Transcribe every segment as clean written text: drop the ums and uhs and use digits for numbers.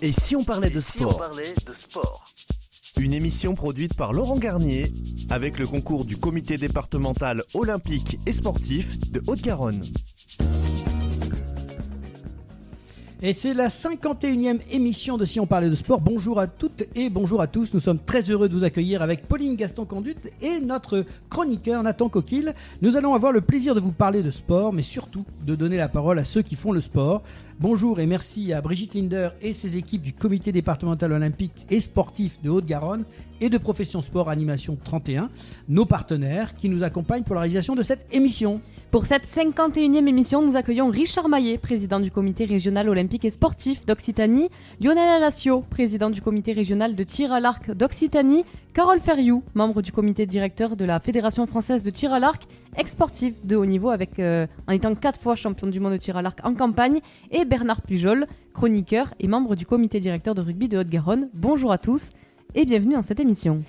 Et si on parlait de sport? Une émission produite par Laurent Garnier avec le concours du comité départemental olympique et sportif de Haute-Garonne. Et c'est la 51e émission de Si on parlait de sport. Bonjour à toutes et bonjour à tous. Nous sommes très heureux de vous accueillir avec Pauline Gaston-Conduit et notre chroniqueur Nathan Coquille. Nous allons avoir le plaisir de vous parler de sport, mais surtout de donner la parole à ceux qui font le sport. Bonjour et merci à Brigitte Linder et ses équipes du comité départemental olympique et sportif de Haute-Garonne et de Profession Sport Animation 31, nos partenaires qui nous accompagnent pour la réalisation de cette émission. Pour cette 51e émission, nous accueillons Richard Maillet, président du comité régional olympique et sportif d'Occitanie, Lionel Alassio, président du comité régional de tir à l'arc d'Occitanie, Carole Ferriou, membre du comité directeur de la Fédération française de tir à l'arc, ex-sportif de haut niveau en étant 4 fois champion du monde de tir à l'arc en campagne, et Bernard Pujol, chroniqueur et membre du comité directeur de rugby de Haute-Garonne. Bonjour à tous et bienvenue dans cette émission.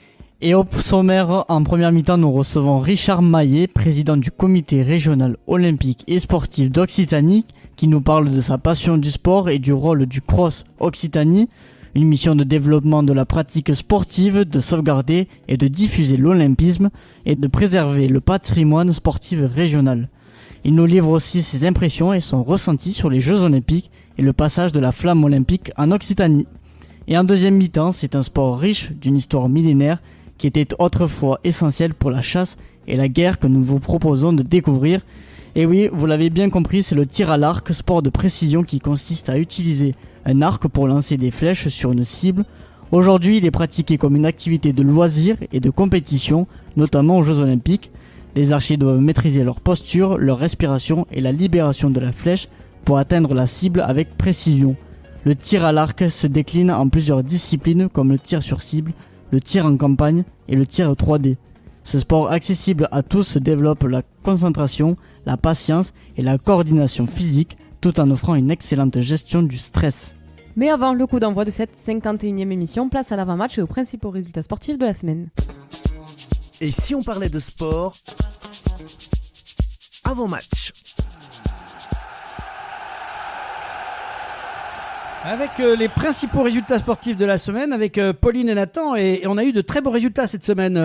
Et au sommaire, en première mi-temps, nous recevons Richard Maillet, président du comité régional olympique et sportif d'Occitanie, qui nous parle de sa passion du sport et du rôle du Cross Occitanie, une mission de développement de la pratique sportive, de sauvegarder et de diffuser l'olympisme et de préserver le patrimoine sportif régional. Il nous livre aussi ses impressions et son ressenti sur les Jeux olympiques et le passage de la flamme olympique en Occitanie. Et en deuxième mi-temps, c'est un sport riche d'une histoire millénaire qui était autrefois essentiel pour la chasse et la guerre que nous vous proposons de découvrir. Et oui, vous l'avez bien compris, c'est le tir à l'arc, sport de précision qui consiste à utiliser un arc pour lancer des flèches sur une cible. Aujourd'hui, il est pratiqué comme une activité de loisir et de compétition, notamment aux Jeux Olympiques. Les archers doivent maîtriser leur posture, leur respiration et la libération de la flèche pour atteindre la cible avec précision. Le tir à l'arc se décline en plusieurs disciplines comme le tir sur cible, le tir en campagne et le tir 3D. Ce sport accessible à tous développe la concentration, la patience et la coordination physique tout en offrant une excellente gestion du stress. Mais avant le coup d'envoi de cette 51e émission, place à l'avant-match et aux principaux résultats sportifs de la semaine. Et si on parlait de sport? Avant-match. Avec les principaux résultats sportifs de la semaine, avec Pauline et Nathan, et on a eu de très beaux résultats cette semaine,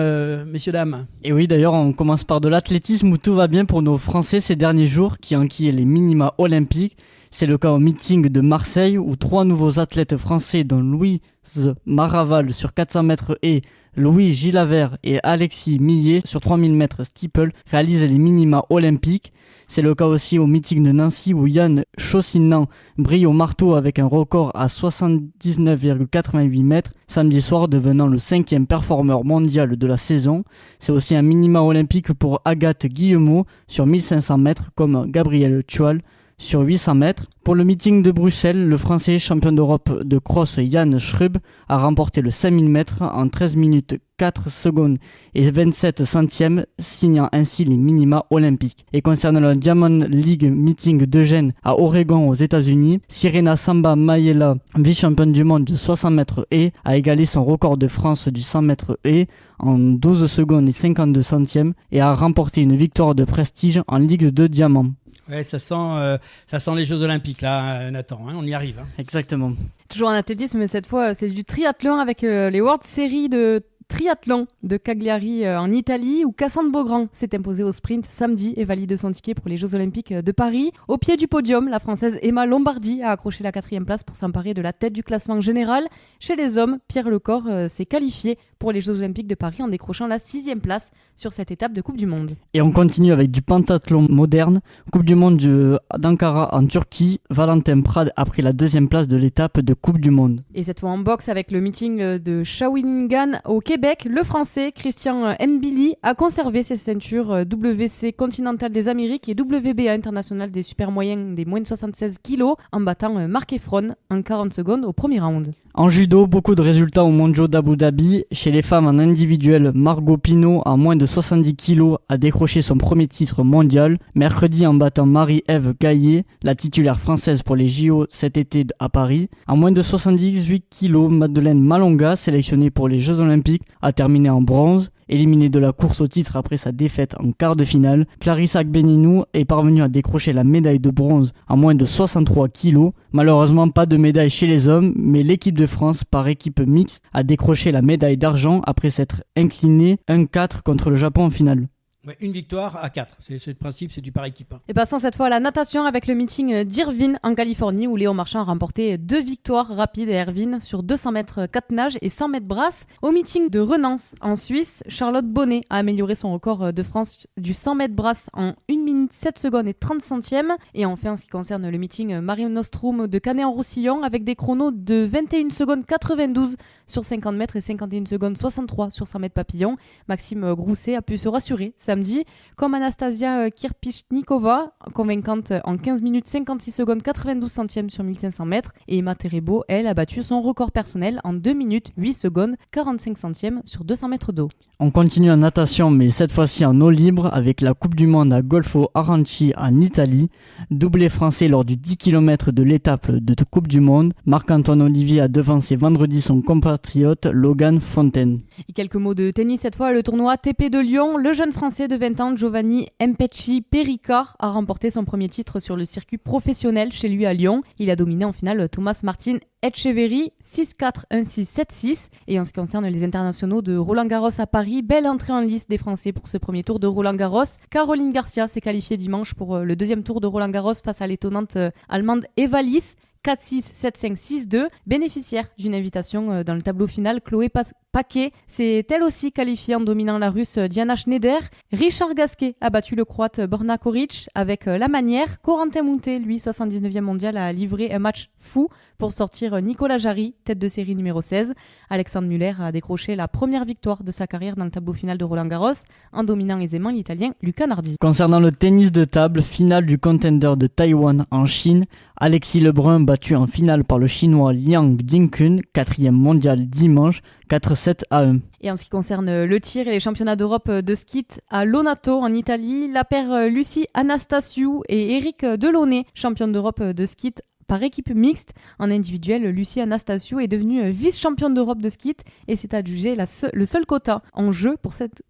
messieurs, dames. Et oui, d'ailleurs, on commence par de l'athlétisme où tout va bien pour nos Français ces derniers jours qui enquillent les minima olympiques. C'est le cas au meeting de Marseille où 3 nouveaux athlètes français dont Louise Maraval sur 400 mètres et Louis Gilavert et Alexis Millet sur 3000 mètres steeple réalisent les minima olympiques. C'est le cas aussi au meeting de Nancy où Yann Chaussinan brille au marteau avec un record à 79,88 mètres samedi soir, devenant le 5e performeur mondial de la saison. C'est aussi un minima olympique pour Agathe Guillemot sur 1500 mètres comme Gabriel Thual sur 800 mètres. Pour le meeting de Bruxelles, le Français champion d'Europe de cross Yann Schrub a remporté le 5000 mètres en 13 minutes 4 secondes et 27 centièmes, signant ainsi les minima olympiques. Et concernant le Diamond League meeting d'Eugène à Oregon aux États-Unis, Sirena Samba Mayela, vice-championne du monde de 60 mètres haies, a égalé son record de France du 100 mètres haies en 12 secondes et 52 centièmes et a remporté une victoire de prestige en Ligue de Diamant. Ouais, ça sent les Jeux Olympiques là, Nathan, on y arrive. Exactement. Toujours en athlétisme, mais cette fois c'est du triathlon avec les World Series de triathlon de Cagliari en Italie où Cassandre Beaugrand s'est imposée au sprint samedi et valide son ticket pour les Jeux Olympiques de Paris. Au pied du podium, la Française Emma Lombardi a accroché la 4e place pour s'emparer de la tête du classement général. Chez les hommes, Pierre Lecor s'est qualifié pour les Jeux Olympiques de Paris en décrochant la 6e place sur cette étape de Coupe du Monde. Et on continue avec du pentathlon moderne. Coupe du Monde d'Ankara en Turquie. Valentin Prade a pris la 2e place de l'étape de Coupe du Monde. Et cette fois en boxe avec le meeting de Shawinigan au Québec, le Français Christian Mbili a conservé ses ceintures WC Continental des Amériques et WBA International des super moyens des moins de 76 kg en battant Marc Effron en 40 secondes au premier round. En judo, beaucoup de résultats aux mondiaux d'Abu Dhabi. Chez Chez les femmes en individuel, Margot Pinault, à moins de 70 kg, a décroché son premier titre mondial, mercredi en battant Marie-Ève Gaillet, la titulaire française pour les JO cet été à Paris. À moins de 78 kg, Madeleine Malonga, sélectionnée pour les Jeux Olympiques, a terminé en bronze. Éliminée de la course au titre après sa défaite en quart de finale, Clarissa Agbenienou est parvenue à décrocher la médaille de bronze à moins de 63 kg. Malheureusement, pas de médaille chez les hommes, mais l'équipe de France, par équipe mixte, a décroché la médaille d'argent après s'être inclinée 1-4 contre le Japon en finale. Ouais, une victoire à 4. C'est le principe, c'est du par équipe. Et passons cette fois à la natation avec le meeting d'Irvine en Californie où Léo Marchand a remporté 2 victoires rapides à Irvine sur 200 mètres 4 nages et 100 mètres brasse. Au meeting de Renance en Suisse, Charlotte Bonnet a amélioré son record de France du 100 mètres brasse en 1 minute 7 secondes et 30 centièmes. Et enfin, en ce qui concerne le meeting Marie Nostrum de Canet-en-Roussillon avec des chronos de 21 secondes 92 sur 50 mètres et 51 secondes 63 sur 100 mètres papillon, Maxime Grousset a pu se rassurer samedi, comme Anastasia Kirpichnikova, convaincante en 15 minutes 56 secondes 92 centièmes sur 1500 mètres, et Emma Terebo, elle, a battu son record personnel en 2 minutes 8 secondes 45 centièmes sur 200 mètres d'eau. On continue en natation, mais cette fois-ci en eau libre, avec la Coupe du Monde à Golfo Aranci en Italie. Doublé français lors du 10 km de l'étape de Coupe du Monde, Marc-Antoine Olivier a devancé vendredi son compatriote Logan Fontaine. Et quelques mots de tennis cette fois, le tournoi ATP de Lyon. Le jeune français de 20 ans, Giovanni Mpecci Perica, a remporté son premier titre sur le circuit professionnel chez lui à Lyon. Il a dominé en finale Thomas Martin Etcheverry 6-4, 1-6, 7-6. Et en ce qui concerne les internationaux de Roland-Garros à Paris, belle entrée en lice des Français pour ce premier tour de Roland-Garros. Caroline Garcia s'est qualifiée dimanche pour le deuxième tour de Roland-Garros face à l'étonnante allemande Eva Lys. 4-6, 7-5, 6-2. Bénéficiaire d'une invitation dans le tableau final, Chloé Paquet s'est elle aussi qualifiée en dominant la Russe Diana Schneider. Richard Gasquet a battu le Croate Borna Koric avec la manière. Corentin Moutet, lui, 79e mondial, a livré un match fou pour sortir Nicolas Jarry, tête de série numéro 16. Alexandre Muller a décroché la première victoire de sa carrière dans le tableau final de Roland-Garros en dominant aisément l'Italien Luca Nardi. Concernant le tennis de table, finale du Contender de Taïwan en Chine, Alexis Lebrun battu en finale par le Chinois Liang Jingkun, 4e mondial dimanche, 4-7 à 1. Et en ce qui concerne le tir et les championnats d'Europe de ski à Lonato en Italie, la paire Lucie Anastasiou et Eric Delaunay, championne d'Europe de ski par équipe mixte. En individuel, Lucie Anastasiou est devenue vice-championne d'Europe de ski et s'est adjugé le seul quota en jeu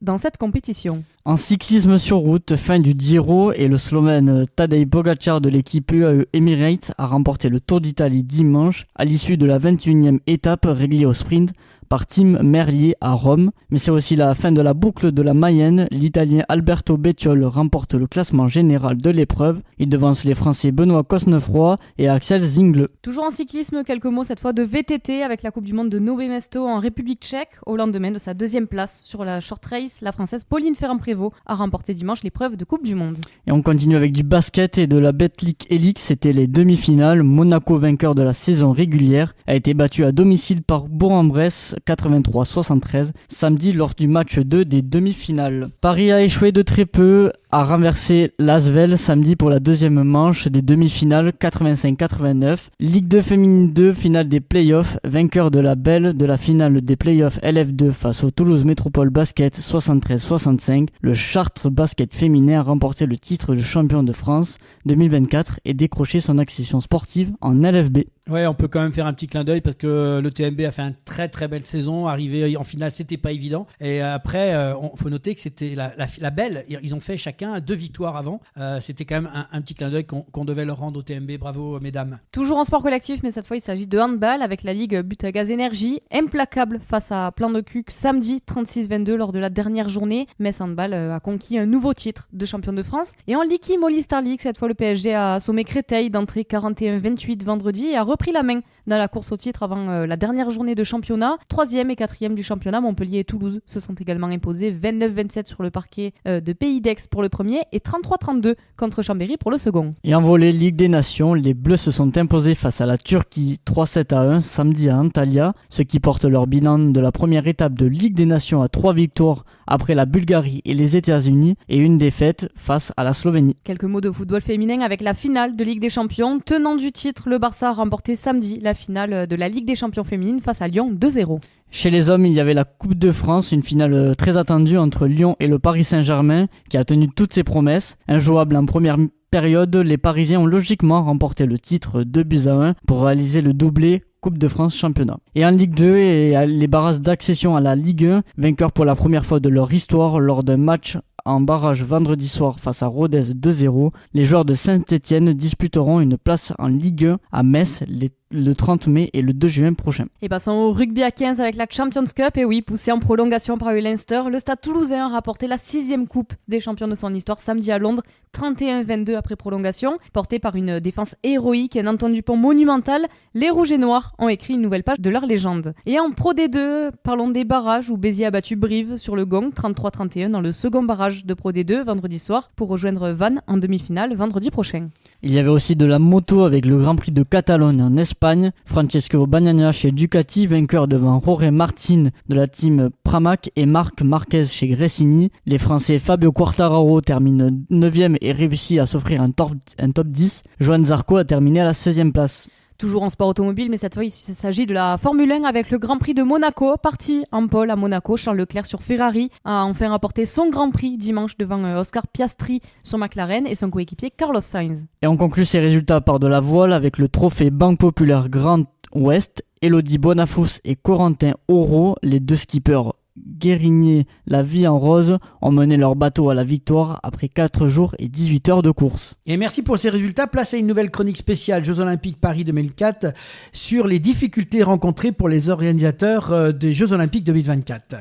dans cette compétition. En cyclisme sur route, fin du Giro, et le Slovène Tadej Pogačar de l'équipe UAE Emirates a remporté le Tour d'Italie dimanche à l'issue de la 21e étape réglée au sprint par Tim Merlier à Rome. Mais c'est aussi la fin de la boucle de la Mayenne. L'Italien Alberto Bettiol remporte le classement général de l'épreuve. Il devance les Français Benoît Cosnefroy et Axel Zingle. Toujours en cyclisme, quelques mots cette fois de VTT avec la Coupe du Monde de Nové Mesto en République tchèque. Au lendemain de sa deuxième place sur la short race, la Française Pauline Ferrand-Prévot a remporté dimanche l'épreuve de Coupe du Monde. Et on continue avec du basket et de la Betclic Elite. C'était les demi-finales. Monaco, vainqueur de la saison régulière, a été battu à domicile par Bourg-en-Bresse 83-73 samedi lors du match 2 des demi-finales. Paris a échoué de très peu à renverser l'Asvel samedi pour la deuxième manche des demi-finales 85-89. Ligue 2 féminine 2, finale des playoffs, vainqueur de la belle de la finale des playoffs LF2 face au Toulouse Métropole Basket 73-65. Le Chartres Basket féminin a remporté le titre de champion de France 2024 et décroché son accession sportive en LFB. Ouais, on peut quand même faire un petit clin d'œil parce que le TMB a fait une très très belle saison. Arriver en finale, c'était pas évident. Et après, faut noter que c'était la belle. Ils ont fait chacun 2 victoires avant. C'était quand même un petit clin d'œil qu'on devait leur rendre au TMB. Bravo, mesdames. Toujours en sport collectif, mais cette fois il s'agit de handball avec la Ligue Butagaz Énergie. Implacable face à Plan de Cuc samedi 36-22 lors de la dernière journée. Metz Handball a conquis un nouveau titre de champion de France. Et en Licky Molly Star League, cette fois le PSG a assommé Créteil d'entrée 41-28 vendredi et a repris la main dans la course au titre avant la dernière journée de championnat. 3e et 4e du championnat, Montpellier et Toulouse se sont également imposés 29-27 sur le parquet de Pays d'Aix pour le premier et 33-32 contre Chambéry pour le second. Et en volley Ligue des Nations, les Bleus se sont imposés face à la Turquie 3-7-1 samedi à Antalya, ce qui porte leur bilan de la première étape de Ligue des Nations à 3 victoires après la Bulgarie et les États-Unis et une défaite face à la Slovénie. Quelques mots de football féminin avec la finale de Ligue des Champions. Tenant du titre, le Barça a remporté samedi la finale de la Ligue des Champions féminine face à Lyon 2-0. Chez les hommes, il y avait la Coupe de France, une finale très attendue entre Lyon et le Paris Saint-Germain qui a tenu toutes ses promesses. Injouable en première période, les Parisiens ont logiquement remporté le titre 2-1 pour réaliser le doublé Coupe de France championnat. Et en Ligue 2, les barrages d'accession à la Ligue 1, vainqueurs pour la première fois de leur histoire lors d'un match en barrage vendredi soir face à Rodez 2-0, les joueurs de Saint-Etienne disputeront une place en Ligue 1 à Metz le 30 mai et le 2 juin prochain. Et passons au rugby à 15 avec la Champions Cup. Et oui, poussé en prolongation par le Leinster, le Stade Toulousain a rapporté la 6e coupe des champions de son histoire samedi à Londres, 31-22 après prolongation. Porté par une défense héroïque et un Antoine Dupont monumental, les Rouges et Noirs ont écrit une nouvelle page de leur légende. Et en Pro D2, parlons des barrages où Béziers a battu Brive sur le gong 33-31 dans le second barrage de Pro D2 vendredi soir pour rejoindre Vannes en demi-finale vendredi prochain. Il y avait aussi de la moto avec le Grand Prix de Catalogne en Espagne. Francesco Bagnaia chez Ducati, vainqueur devant Jorge Martin de la team Pramac et Marc Marquez chez Gresini. Les Français Fabio Quartararo termine 9e et réussit à s'offrir un top 10. Johan Zarco a terminé à la 16e place. Toujours en sport automobile, mais cette fois il s'agit de la Formule 1 avec le Grand Prix de Monaco. Parti en pole à Monaco, Charles Leclerc sur Ferrari a enfin rapporté son Grand Prix dimanche devant Oscar Piastri sur McLaren et son coéquipier Carlos Sainz. Et on conclut ces résultats par de la voile avec le trophée Banque Populaire Grand Ouest. Elodie Bonafous et Corentin Auro, les deux skippers Guérinier, la vie en rose, ont mené leur bateau à la victoire après 4 jours et 18 heures de course. Et merci pour ces résultats. Place à une nouvelle chronique spéciale Jeux Olympiques Paris 2004 sur les difficultés rencontrées pour les organisateurs des Jeux Olympiques 2024.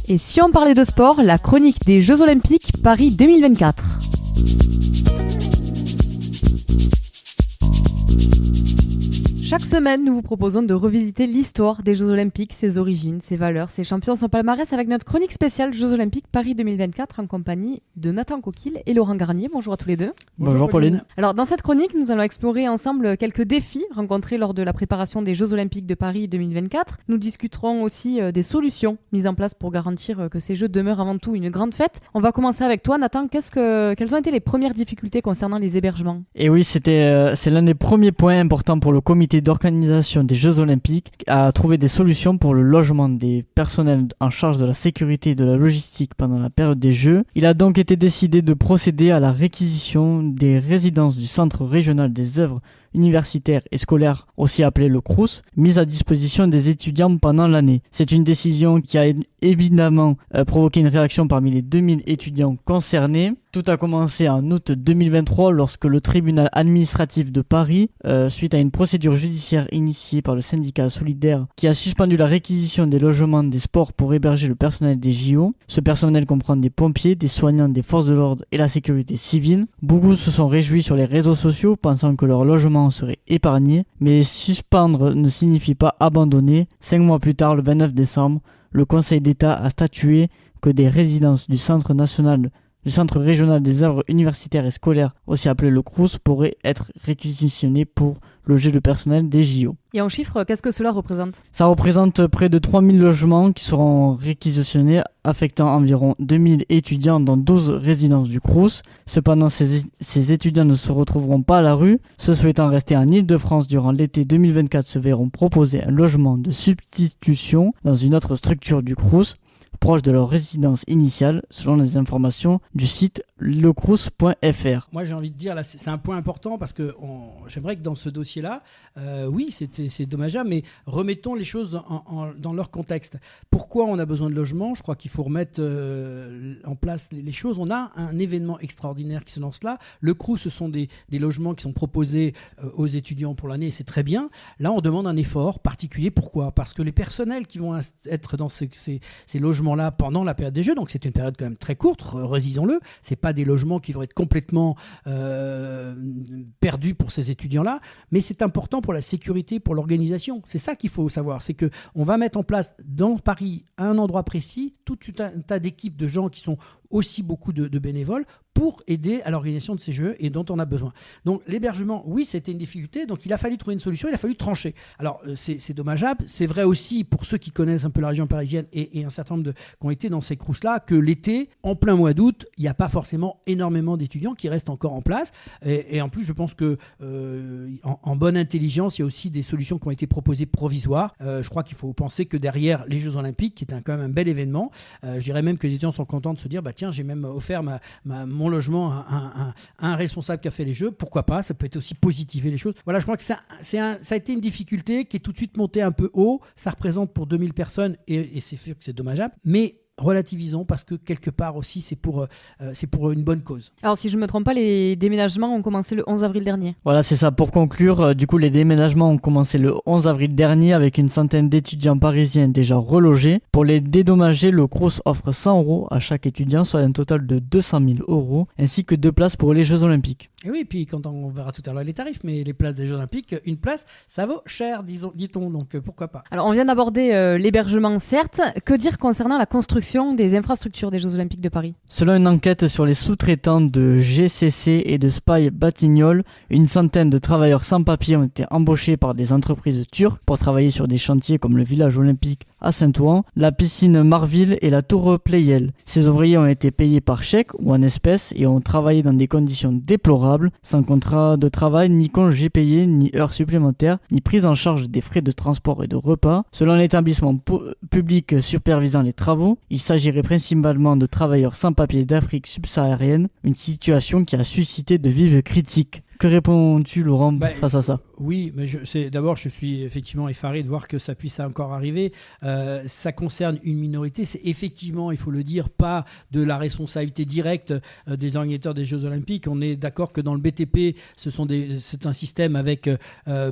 Et si on parlait de sport, la chronique des Jeux Olympiques Paris 2024. Chaque semaine, nous vous proposons de revisiter l'histoire des Jeux Olympiques, ses origines, ses valeurs, ses champions, son palmarès avec notre chronique spéciale Jeux Olympiques Paris 2024 en compagnie de Nathan Coquille et Laurent Garnier. Bonjour à tous les deux. Bonjour Pauline. Alors dans cette chronique, nous allons explorer ensemble quelques défis rencontrés lors de la préparation des Jeux Olympiques de Paris 2024. Nous discuterons aussi des solutions mises en place pour garantir que ces Jeux demeurent avant tout une grande fête. On va commencer avec toi Nathan. Quelles ont été les premières difficultés concernant les hébergements ? Et oui, c'est l'un des premiers points importants pour le comité d'organisation des Jeux Olympiques à trouver des solutions pour le logement des personnels en charge de la sécurité et de la logistique pendant la période des Jeux. Il a donc été décidé de procéder à la réquisition des résidences du Centre régional des œuvres universitaires et scolaires, aussi appelé le CROUS, mise à disposition des étudiants pendant l'année. C'est une décision qui a évidemment provoqué une réaction parmi les 2000 étudiants concernés. Tout a commencé en août 2023 lorsque le tribunal administratif de Paris, suite à une procédure judiciaire initiée par le syndicat solidaire qui a suspendu la réquisition des logements des sports pour héberger le personnel des JO. Ce personnel comprend des pompiers, des soignants, des forces de l'ordre et la sécurité civile. Beaucoup se sont réjouis sur les réseaux sociaux pensant que leur logement serait épargné, mais suspendre ne signifie pas abandonner. 5 mois plus tard, le 29 décembre, le Conseil d'État a statué que des résidences du Centre régional des œuvres universitaires et scolaires, aussi appelé le CROUS, pourraient être réquisitionnées pour loger le personnel des JO. Et en chiffres, qu'est-ce que cela représente ? Ça représente près de 3000 logements qui seront réquisitionnés, affectant environ 2000 étudiants dans 12 résidences du CROUS. Cependant, ces étudiants ne se retrouveront pas à la rue. Ceux souhaitant rester en Île-de-France durant l'été 2024 se verront proposer un logement de substitution dans une autre structure du CROUS, proche de leur résidence initiale, selon les informations du site lecrous.fr. Moi, j'ai envie de dire, là, c'est un point important parce que j'aimerais que dans ce dossier-là, oui, c'est dommageable, mais remettons les choses dans leur contexte. Pourquoi on a besoin de logements ? Je crois qu'il faut remettre en place les choses. On a un événement extraordinaire qui se lance là. Le Crous, ce sont des logements qui sont proposés aux étudiants pour l'année, et c'est très bien. Là, on demande un effort particulier. Pourquoi ? Parce que les personnels qui vont être dans ces logements là pendant la période des Jeux, donc c'est une période quand même très courte, redisons-le, c'est pas des logements qui vont être complètement perdus pour ces étudiants-là, mais c'est important pour la sécurité, pour l'organisation. C'est ça qu'il faut savoir, c'est qu'on va mettre en place dans Paris, à un endroit précis, tout un tas d'équipes de gens qui sont aussi beaucoup de bénévoles pour aider à l'organisation de ces Jeux et dont on a besoin. Donc l'hébergement, oui, c'était une difficulté, donc il a fallu trouver une solution, il a fallu trancher. Alors c'est dommageable, c'est vrai aussi pour ceux qui connaissent un peu la région parisienne et un certain nombre qui ont été dans ces crous-là, que l'été, en plein mois d'août, il n'y a pas forcément énormément d'étudiants qui restent encore en place. Et en plus, je pense que en bonne intelligence, il y a aussi des solutions qui ont été proposées provisoires. Je crois qu'il faut penser que derrière les Jeux Olympiques, qui est quand même un bel événement, je dirais même que les étudiants sont contents de se dire, tiens, j'ai même offert mon logement à un responsable qui a fait les Jeux. Pourquoi pas? Ça peut être aussi positiver les choses. Voilà, je crois que ça a été une difficulté qui est tout de suite montée un peu haut. Ça représente pour 2000 personnes et c'est sûr que c'est dommageable. Mais relativisons parce que quelque part aussi c'est pour une bonne cause. Alors si je ne me trompe pas, les déménagements ont commencé le 11 avril dernier. Voilà, c'est ça. Pour conclure, du coup les déménagements ont commencé le 11 avril dernier avec une centaine d'étudiants parisiens déjà relogés. Pour les dédommager, le Crous offre 100 € à chaque étudiant, soit un total de 200 000 €, ainsi que 2 places pour les Jeux Olympiques. Et oui, puis quand on verra tout à l'heure les tarifs, mais les places des Jeux Olympiques, une place, ça vaut cher, dit-on, donc pourquoi pas. Alors on vient d'aborder l'hébergement, certes. Que dire concernant la construction des infrastructures des Jeux Olympiques de Paris? Selon une enquête sur les sous-traitants de GCC et de Spy Batignolles, une centaine de travailleurs sans papier ont été embauchés par des entreprises turques pour travailler sur des chantiers comme le village olympique à Saint-Ouen, la piscine Marville et la tour Pleyel. Ces ouvriers ont été payés par chèque ou en espèces et ont travaillé dans des conditions déplorables, sans contrat de travail, ni congés payés, ni heures supplémentaires, ni prise en charge des frais de transport et de repas. Selon l'établissement public supervisant les travaux, il s'agirait principalement de travailleurs sans papier d'Afrique subsaharienne, une situation qui a suscité de vives critiques. Que réponds-tu, Laurent, face à ça? Oui, mais d'abord, je suis effectivement effaré de voir que ça puisse encore arriver. Ça concerne une minorité. C'est effectivement, il faut le dire, pas de la responsabilité directe des organisateurs des Jeux Olympiques. On est d'accord que dans le BTP, c'est un système avec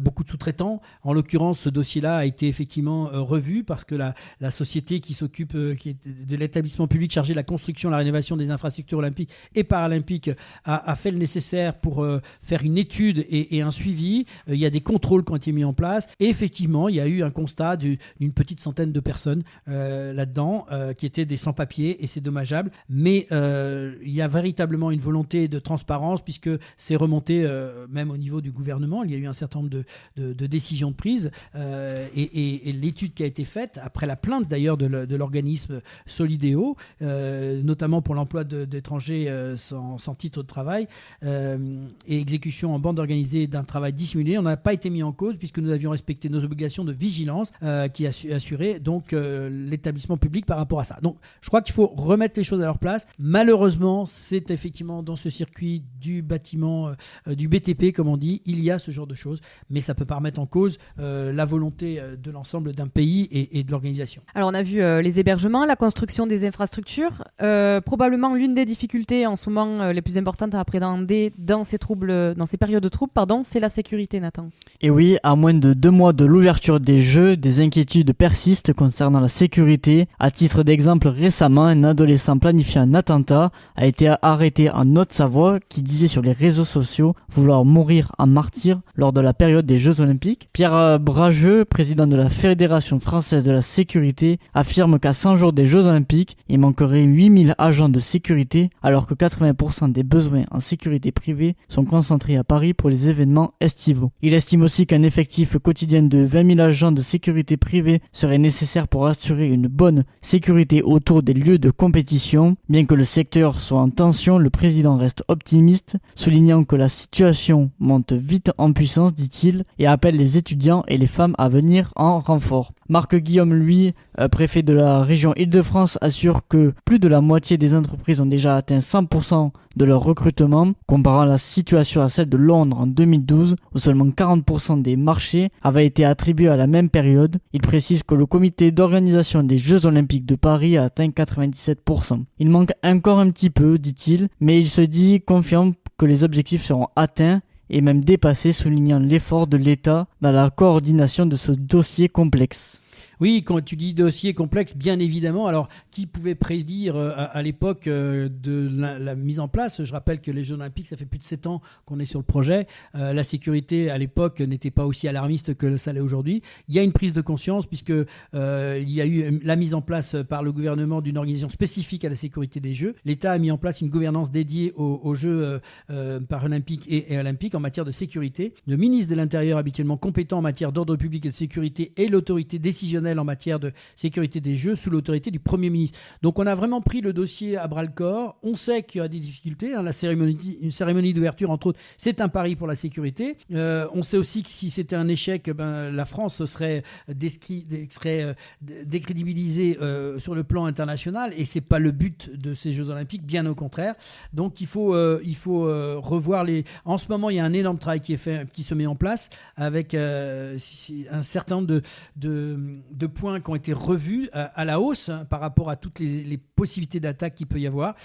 beaucoup de sous-traitants. En l'occurrence, ce dossier-là a été effectivement revu parce que la société qui s'occupe qui est de l'établissement public chargé de la construction, la rénovation des infrastructures olympiques et paralympiques a fait le nécessaire pour faire une étude et un suivi. Il y a des contrôles qui ont été mis en place. Et effectivement, il y a eu un constat d'une petite centaine de personnes là-dedans qui étaient des sans-papiers et c'est dommageable. Mais il y a véritablement une volonté de transparence puisque c'est remonté même au niveau du gouvernement. Il y a eu un certain nombre de décisions de prise et l'étude qui a été faite, après la plainte d'ailleurs de l'organisme Solideo, notamment pour l'emploi d'étrangers sans titre de travail et exécution en bande organisée d'un travail dissimulé. On n'a pas été mis en cause puisque nous avions respecté nos obligations de vigilance qui assuraient donc l'établissement public par rapport à ça. Donc je crois qu'il faut remettre les choses à leur place. Malheureusement, c'est effectivement dans ce circuit du bâtiment, du BTP comme on dit, il y a ce genre de choses, mais ça ne peut pas remettre en cause la volonté de l'ensemble d'un pays et de l'organisation. Alors on a vu les hébergements, la construction des infrastructures. Probablement l'une des difficultés en ce moment les plus importantes à appréhender dans ces périodes de troubles, c'est la sécurité, Nathan. Et oui, à moins de 2 mois de l'ouverture des Jeux, des inquiétudes persistent concernant la sécurité. À titre d'exemple, récemment, un adolescent planifiant un attentat a été arrêté en Haute-Savoie qui disait sur les réseaux sociaux vouloir mourir en martyr lors de la période des Jeux Olympiques. Pierre Brageux, président de la Fédération française de la sécurité, affirme qu'à 100 jours des Jeux Olympiques, il manquerait 8000 agents de sécurité alors que 80% des besoins en sécurité privée sont concentrés à Paris pour les événements estivaux. Il estime aussi qu'un effectif quotidien de 20 000 agents de sécurité privée serait nécessaire pour assurer une bonne sécurité autour des lieux de compétition. Bien que le secteur soit en tension, le président reste optimiste, soulignant que la situation monte vite en puissance, dit-il, et appelle les étudiants et les femmes à venir en renfort. Marc Guillaume, lui, préfet de la région Île-de-France, assure que plus de la moitié des entreprises ont déjà atteint 100% de leur recrutement, comparant la situation à celle de Londres en 2012, où seulement 40% des marchés avaient été attribués à la même période. Il précise que le comité d'organisation des Jeux Olympiques de Paris a atteint 97%. Il manque encore un petit peu, dit-il, mais il se dit confiant que les objectifs seront atteints et même dépassés, soulignant l'effort de l'État dans la coordination de ce dossier complexe. Oui, quand tu dis dossier complexe, bien évidemment. Alors, qui pouvait prédire à l'époque de la mise en place? Je rappelle que les Jeux Olympiques, ça fait plus de 7 ans qu'on est sur le projet. La sécurité, à l'époque, n'était pas aussi alarmiste que ça l'est aujourd'hui. Il y a une prise de conscience puisque il y a eu la mise en place par le gouvernement d'une organisation spécifique à la sécurité des Jeux. L'État a mis en place une gouvernance dédiée aux Jeux paralympiques et olympiques en matière de sécurité. Le ministre de l'Intérieur, habituellement compétent en matière d'ordre public et de sécurité, est l'autorité décisionnelle en matière de sécurité des Jeux sous l'autorité du Premier ministre. Donc on a vraiment pris le dossier à bras-le-corps. On sait qu'il y a des difficultés. Une cérémonie d'ouverture, entre autres, c'est un pari pour la sécurité. On sait aussi que si c'était un échec, la France serait décrédibilisée sur le plan international et c'est pas le but de ces Jeux Olympiques, bien au contraire. Donc il faut revoir les... En ce moment, il y a un énorme travail qui se met en place avec un certain nombre de points qui ont été revus à la hausse par rapport à toutes les possibilités d'attaque qu'il peut y avoir.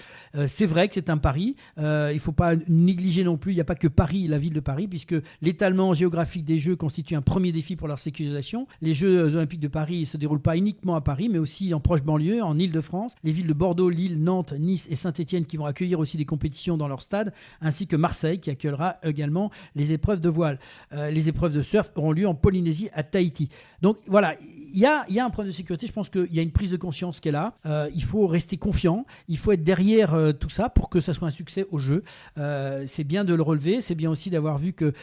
C'est vrai que c'est un pari. Il ne faut pas négliger non plus, il n'y a pas que Paris, la ville de Paris, puisque l'étalement géographique des Jeux constitue un premier défi pour leur sécurisation. Les Jeux Olympiques de Paris ne se déroulent pas uniquement à Paris, mais aussi en proche banlieue, en Île-de-France. Les villes de Bordeaux, Lille, Nantes, Nice et Saint-Étienne qui vont accueillir aussi des compétitions dans leur stade, ainsi que Marseille qui accueillera également les épreuves de voile. Les épreuves de surf auront lieu en Polynésie, à Tahiti. Donc voilà, il y a un problème de sécurité. Je pense qu'il y a une prise de conscience qui est là. Il faut rester confiant. Il faut être derrière tout ça pour que ça soit un succès au jeu. C'est bien de le relever. C'est bien aussi d'avoir vu que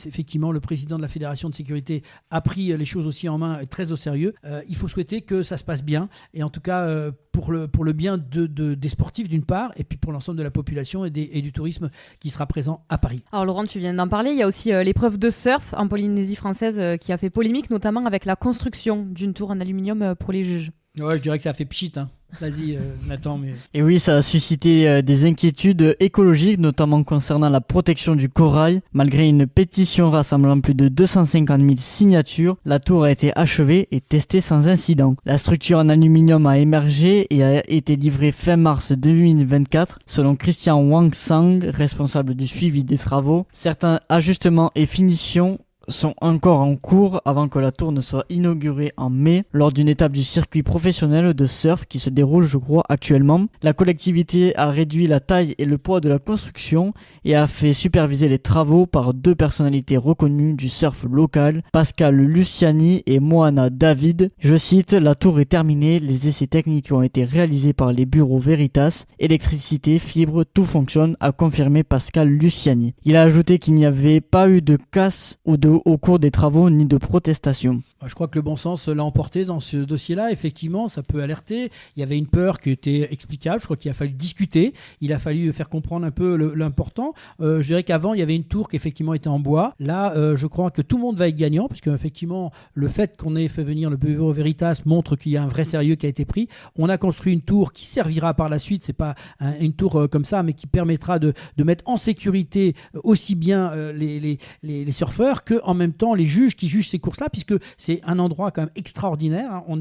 effectivement le président de la Fédération de sécurité a pris les choses aussi en main très au sérieux. Il faut souhaiter que ça se passe bien. Et en tout cas, pour le bien des sportifs d'une part, et puis pour l'ensemble de la population et du tourisme qui sera présent à Paris. Alors Laurent, tu viens d'en parler. Il y a aussi l'épreuve de surf en Polynésie française qui a fait polémique, notamment avec la construction d'une tour en aluminium pour les juges. Ouais, je dirais que ça a fait pchit, hein. Vas-y, Nathan. Mais... Et oui, ça a suscité des inquiétudes écologiques, notamment concernant la protection du corail. Malgré une pétition rassemblant plus de 250 000 signatures, la tour a été achevée et testée sans incident. La structure en aluminium a émergé et a été livrée fin mars 2024, selon Christian Wang Sang, responsable du suivi des travaux. Certains ajustements et finitions sont encore en cours avant que la tour ne soit inaugurée en mai lors d'une étape du circuit professionnel de surf qui se déroule, je crois, actuellement. La collectivité a réduit la taille et le poids de la construction et a fait superviser les travaux par 2 personnalités reconnues du surf local, Pascal Luciani et Moana David. Je cite: la tour est terminée, les essais techniques ont été réalisés par les bureaux Veritas, électricité, fibre, tout fonctionne, a confirmé Pascal Luciani. Il a ajouté qu'il n'y avait pas eu de casse ou au cours des travaux ni de protestation. Je crois que le bon sens l'a emporté dans ce dossier-là. Effectivement, ça peut alerter. Il y avait une peur qui était explicable. Je crois qu'il a fallu discuter. Il a fallu faire comprendre un peu l'important. Je dirais qu'avant, il y avait une tour qui effectivement était en bois. Là, je crois que tout le monde va être gagnant, parce qu'effectivement, le fait qu'on ait fait venir le Bureau Veritas montre qu'il y a un vrai sérieux qui a été pris. On a construit une tour qui servira par la suite. C'est pas une tour comme ça, mais qui permettra de mettre en sécurité aussi bien les surfeurs que en même temps les juges qui jugent ces courses-là, puisque c'est un endroit quand même extraordinaire. Hein. On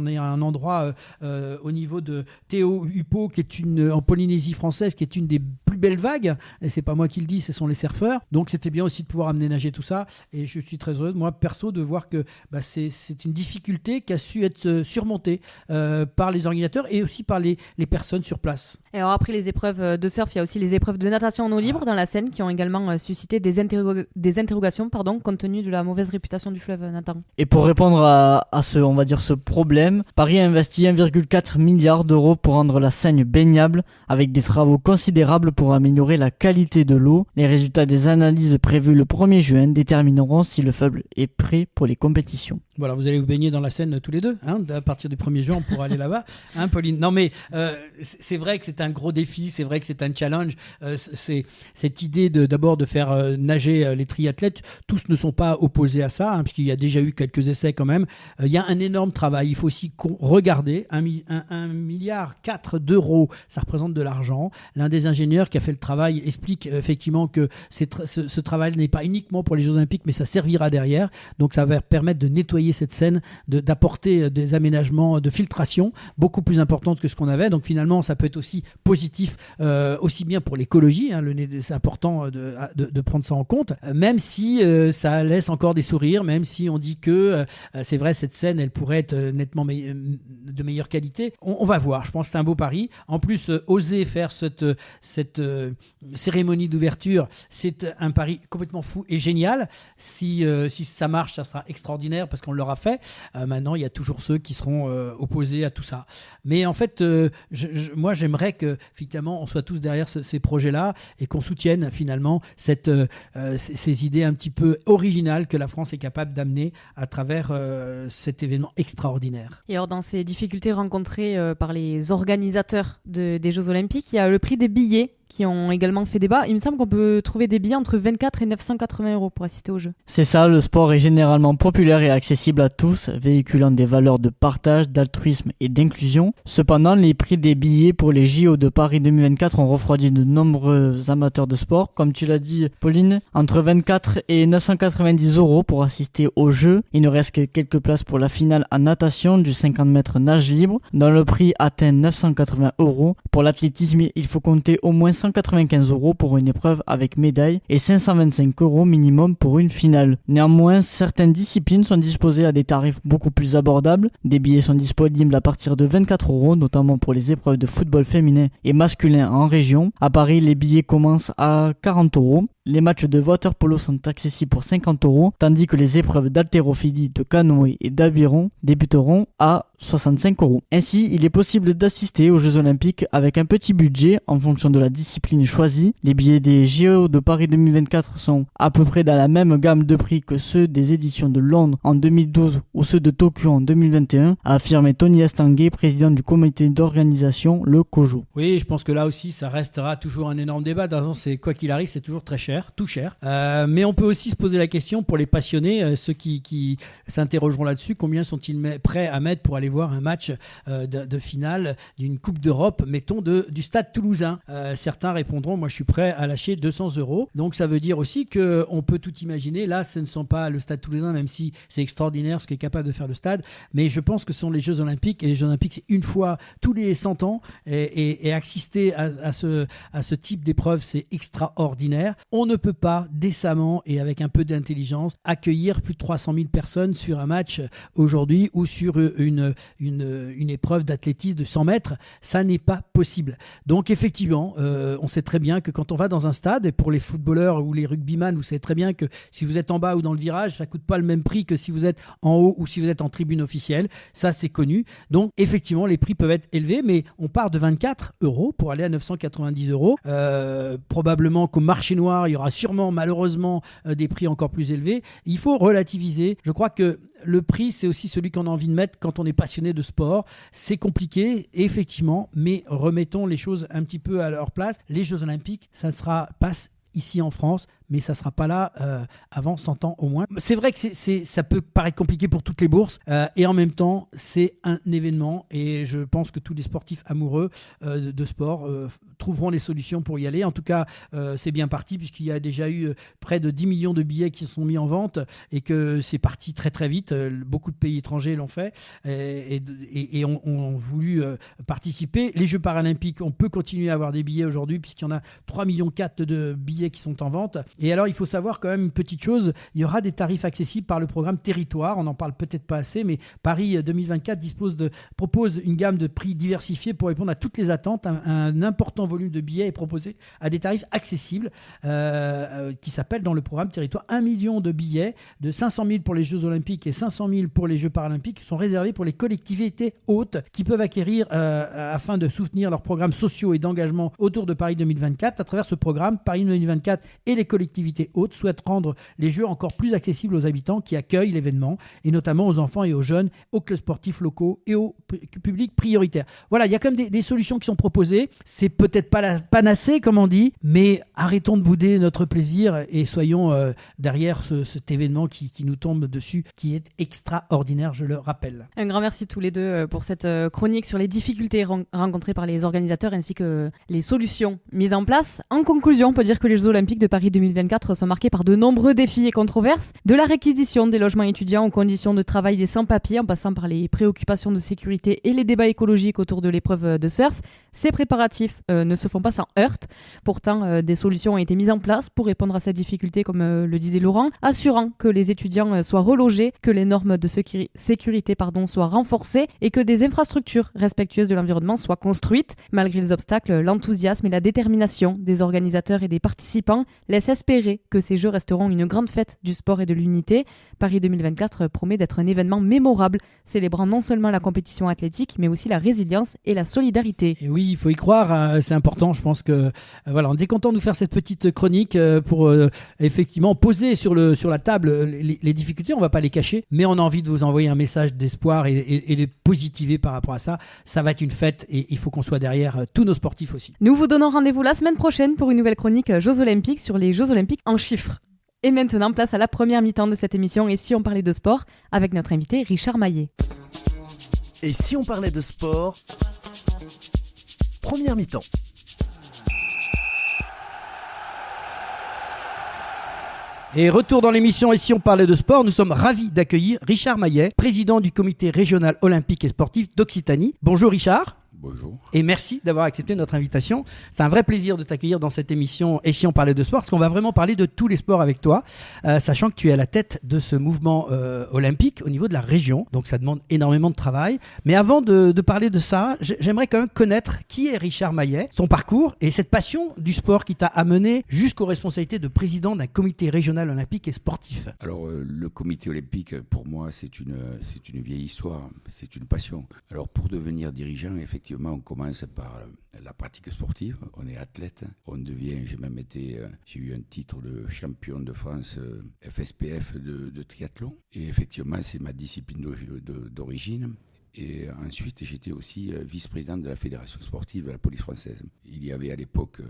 est à un endroit au niveau de Teahupo'o, qui est en Polynésie française, qui est une des plus belles vagues. Et c'est pas moi qui le dis, ce sont les surfeurs. Donc c'était bien aussi de pouvoir aménager tout ça. Et je suis très heureux, moi perso, de voir que c'est une difficulté qui a su être surmontée par les organisateurs et aussi par les personnes sur place. Et alors après les épreuves de surf, il y a aussi les épreuves de natation en eau libre dans la Seine qui ont également suscité des interrogations compte tenu de la mauvaise réputation du fleuve, Nathan. Et pour répondre à ce problème, Paris a investi 1,4 milliard d'euros pour rendre la Seine baignable, avec des travaux considérables pour améliorer la qualité de l'eau. Les résultats des analyses prévues le 1er juin détermineront si le fleuve est prêt pour les compétitions. Voilà, vous allez vous baigner dans la Seine tous les deux, hein, à partir du 1er juin, on pourra aller là-bas, hein, Pauline. Non mais c'est vrai que c'est un gros défi, c'est vrai que c'est un challenge. C'est cette idée d'abord de faire nager les triathlètes. Tous ne sont pas opposés à ça, hein, puisqu'il y a déjà eu quelques essais quand même. Il y a un énorme travail. Il faut aussi regarder 1,4 milliard d'euros. Ça représente de l'argent. L'un des ingénieurs qui a fait le travail explique effectivement que ce travail n'est pas uniquement pour les Jeux Olympiques, mais ça servira derrière. Donc ça va permettre de nettoyer déployer cette scène, d'apporter des aménagements de filtration beaucoup plus importantes que ce qu'on avait. Donc finalement, ça peut être aussi positif, aussi bien pour l'écologie, hein, c'est important de prendre ça en compte, même si ça laisse encore des sourires, même si on dit que c'est vrai, cette scène, elle pourrait être nettement de meilleure qualité. On va voir, je pense que c'est un beau pari. En plus, oser faire cette cérémonie d'ouverture, c'est un pari complètement fou et génial. Si ça marche, ça sera extraordinaire parce qu'on l'aura fait. Maintenant, il y a toujours ceux qui seront opposés à tout ça. Mais en fait, moi, j'aimerais que finalement, on soit tous derrière ces projets-là et qu'on soutienne finalement ces idées un petit peu originales que la France est capable d'amener à travers cet événement extraordinaire. Et alors, dans ces difficultés rencontrées par les organisateurs des Jeux Olympiques, il y a le prix des billets qui ont également fait débat. Il me semble qu'on peut trouver des billets entre 24 et 980 euros pour assister aux Jeux. C'est ça, le sport est généralement populaire et accessible à tous, véhiculant des valeurs de partage, d'altruisme et d'inclusion. Cependant, les prix des billets pour les JO de Paris 2024 ont refroidi de nombreux amateurs de sport. Comme tu l'as dit, Pauline, entre 24 et 990 euros pour assister aux Jeux. Il ne reste que quelques places pour la finale en natation du 50 mètres nage libre, dont le prix atteint 980 euros. Pour l'athlétisme, il faut compter au moins 195 euros pour une épreuve avec médaille et 525 euros minimum pour une finale. Néanmoins, certaines disciplines sont disposées à des tarifs beaucoup plus abordables. Des billets sont disponibles à partir de 24 euros, notamment pour les épreuves de football féminin et masculin en région. À Paris, les billets commencent à 40 euros. Les matchs de water polo sont accessibles pour 50 euros, tandis que les épreuves d'haltérophilie, de canoë et d'aviron débuteront à 65 euros. Ainsi, il est possible d'assister aux Jeux Olympiques avec un petit budget en fonction de la discipline choisie. Les billets des JO de Paris 2024 sont à peu près dans la même gamme de prix que ceux des éditions de Londres en 2012 ou ceux de Tokyo en 2021, a affirmé Tony Estanguet, président du comité d'organisation, le COJO. Oui, je pense que là aussi, ça restera toujours un énorme débat. De toute façon, c'est quoi qu'il arrive, c'est toujours très cher. Tout cher. Mais on peut aussi se poser la question pour les passionnés, ceux qui s'interrogeront là-dessus, combien sont-ils prêts à mettre pour aller voir un match de finale d'une Coupe d'Europe, mettons du Stade Toulousain. Certains répondront, moi je suis prêt à lâcher 200 euros. Donc ça veut dire aussi qu'on peut tout imaginer. Là, ce ne sont pas le Stade Toulousain, même si c'est extraordinaire ce qu'est capable de faire le stade, mais je pense que ce sont les Jeux Olympiques, et les Jeux Olympiques, c'est une fois tous les 100 ans, et assister à ce type d'épreuve, c'est extraordinaire. On ne peut pas décemment et avec un peu d'intelligence accueillir plus de 300 000 personnes sur un match aujourd'hui ou sur une épreuve d'athlétisme de 100 mètres. Ça n'est pas possible. Donc effectivement, on sait très bien que quand on va dans un stade, et pour les footballeurs ou les rugbyman, vous savez très bien que si vous êtes en bas ou dans le virage, ça ne coûte pas le même prix que si vous êtes en haut ou si vous êtes en tribune officielle. Ça, c'est connu. Donc effectivement, les prix peuvent être élevés, mais on part de 24 euros pour aller à 990 euros. Probablement qu'au marché noir, il y aura sûrement malheureusement des prix encore plus élevés. Il faut relativiser. Je crois que le prix, c'est aussi celui qu'on a envie de mettre quand on est passionné de sport. C'est compliqué, effectivement, mais remettons les choses un petit peu à leur place. Les Jeux Olympiques, ça passe ici en France, mais ça ne sera pas là avant 100 ans au moins. C'est vrai que ça peut paraître compliqué pour toutes les bourses, et en même temps, c'est un événement, et je pense que tous les sportifs amoureux de sport trouveront les solutions pour y aller. En tout cas, c'est bien parti, puisqu'il y a déjà eu près de 10 millions de billets qui sont mis en vente, et que c'est parti très très vite. Beaucoup de pays étrangers l'ont fait, et ont voulu participer. Les Jeux paralympiques, on peut continuer à avoir des billets aujourd'hui, puisqu'il y en a 3,4 millions de billets qui sont en vente. Et alors, il faut savoir quand même une petite chose, il y aura des tarifs accessibles par le programme Territoire, on n'en parle peut-être pas assez, mais Paris 2024 propose une gamme de prix diversifiés pour répondre à toutes les attentes. Un important volume de billets est proposé à des tarifs accessibles, qui s'appelle dans le programme Territoire 1 million de billets, de 500 000 pour les Jeux Olympiques et 500 000 pour les Jeux Paralympiques, sont réservés pour les collectivités hôtes qui peuvent acquérir afin de soutenir leurs programmes sociaux et d'engagement autour de Paris 2024. À travers ce programme, Paris 2024 et les collectivités hôtes souhaitent rendre les Jeux encore plus accessibles aux habitants qui accueillent l'événement, et notamment aux enfants et aux jeunes, aux clubs sportifs locaux et au public prioritaire. Voilà, il y a quand même des solutions qui sont proposées. C'est peut-être peut-être pas la panacée, comme on dit, mais arrêtons de bouder notre plaisir et soyons derrière cet événement qui nous tombe dessus, qui est extraordinaire, je le rappelle. Un grand merci tous les deux pour cette chronique sur les difficultés rencontrées par les organisateurs ainsi que les solutions mises en place. En conclusion, on peut dire que les Jeux Olympiques de Paris 2024 sont marqués par de nombreux défis et controverses, de la réquisition des logements étudiants aux conditions de travail des sans-papiers, en passant par les préoccupations de sécurité et les débats écologiques autour de l'épreuve de surf. Ces préparatifs ne se font pas sans heurts. Pourtant, des solutions ont été mises en place pour répondre à cette difficulté, comme le disait Laurent, assurant que les étudiants soient relogés, que les normes de sécurité soient renforcées et que des infrastructures respectueuses de l'environnement soient construites. Malgré les obstacles, l'enthousiasme et la détermination des organisateurs et des participants laissent espérer que ces Jeux resteront une grande fête du sport et de l'unité. Paris 2024 promet d'être un événement mémorable, célébrant non seulement la compétition athlétique, mais aussi la résilience et la solidarité. Et oui, il faut y croire, hein, c'est important. Je pense que voilà, on est content de nous faire cette petite chronique pour effectivement poser sur la table les difficultés. On ne va pas les cacher, mais on a envie de vous envoyer un message d'espoir et de positiver par rapport à ça. Ça va être une fête et il faut qu'on soit derrière tous nos sportifs aussi. Nous vous donnons rendez-vous la semaine prochaine pour une nouvelle chronique Jeux Olympiques sur les Jeux Olympiques en chiffres. Et maintenant, place à la première mi-temps de cette émission. Et si on parlait de sport, avec notre invité Richard Maillet. Et si on parlait de sport, première mi-temps. Et retour dans l'émission Et si on parlait de sport, nous sommes ravis d'accueillir Richard Maillet, président du comité régional olympique et sportif d'Occitanie. Bonjour Richard. Bonjour. Et merci d'avoir accepté notre invitation. C'est un vrai plaisir de t'accueillir dans cette émission Et si on parlait de sport, parce qu'on va vraiment parler de tous les sports avec toi, sachant que tu es à la tête de ce mouvement olympique au niveau de la région. Donc ça demande énormément de travail. Mais avant de parler de ça, j'aimerais quand même connaître qui est Richard Maillet, son parcours et cette passion du sport qui t'a amené jusqu'aux responsabilités de président d'un comité régional olympique et sportif. Alors le comité olympique, pour moi, c'est une vieille histoire, c'est une passion. Alors pour devenir dirigeant, effectivement, on commence par la pratique sportive. On est athlète, on devient, j'ai eu un titre de champion de France FSPF de triathlon. Et effectivement, c'est ma discipline d'origine. Et ensuite, j'étais aussi vice-président de la fédération sportive de la police française. Il y avait à l'époque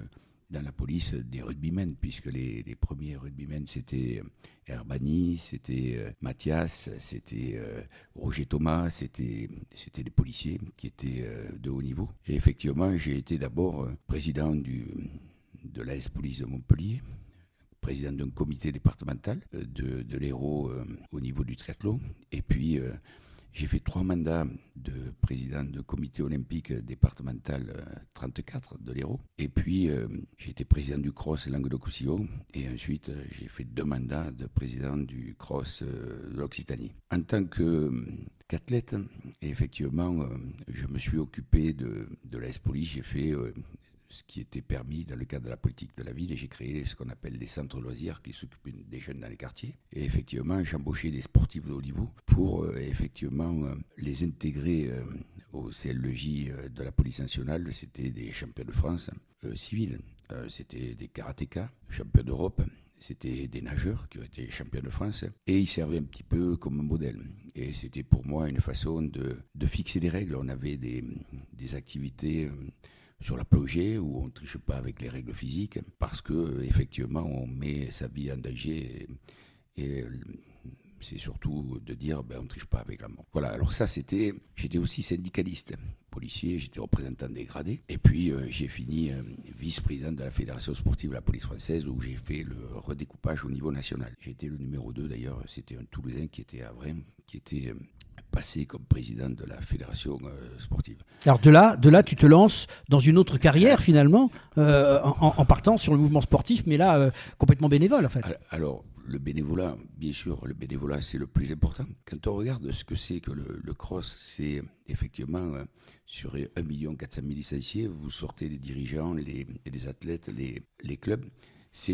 dans la police des rugbymen, puisque les premiers rugbymen, c'était Herbani, c'était Mathias, c'était Roger Thomas, c'était des policiers qui étaient de haut niveau. Et effectivement, j'ai été d'abord président de l'AS Police de Montpellier, président d'un comité départemental de l'Hérault au niveau du triathlon. Et puis, j'ai fait 3 mandats de président de comité olympique départemental 34 de l'Hérault. Et puis, j'ai été président du CROSS Languedoc-Roussillon. Et ensuite, j'ai fait 2 mandats de président du CROSS de l'Occitanie. En tant qu'athlète, effectivement, je me suis occupé de l'AS Police. J'ai fait ce qui était permis dans le cadre de la politique de la ville, et j'ai créé ce qu'on appelle des centres loisirs qui s'occupent des jeunes dans les quartiers. Et effectivement, j'embauchais des sportifs de haut niveau pour effectivement les intégrer au CLEJ de la police nationale. C'était des champions de France civils, c'était des karatékas, champions d'Europe. C'était des nageurs qui ont été champions de France et ils servaient un petit peu comme un modèle. Et c'était pour moi une façon de fixer des règles. On avait des activités sur la plongée où on ne triche pas avec les règles physiques parce que effectivement on met sa vie en danger et c'est surtout de dire on ne triche pas avec la mort. Voilà, alors ça j'étais aussi syndicaliste, policier, j'étais représentant des gradés et puis j'ai fini vice-président de la fédération sportive de la police française où j'ai fait le redécoupage au niveau national. J'étais le numéro 2 d'ailleurs, c'était un Toulousain qui était à Vrains, qui était passé comme président de la fédération sportive. Alors de là, tu te lances dans une autre carrière finalement, en partant sur le mouvement sportif, mais là, complètement bénévole en fait. Alors, le bénévolat, bien sûr, le bénévolat c'est le plus important. Quand on regarde ce que c'est que le cross, c'est effectivement sur 1 400 000 licenciés, vous sortez les dirigeants, les athlètes, les clubs.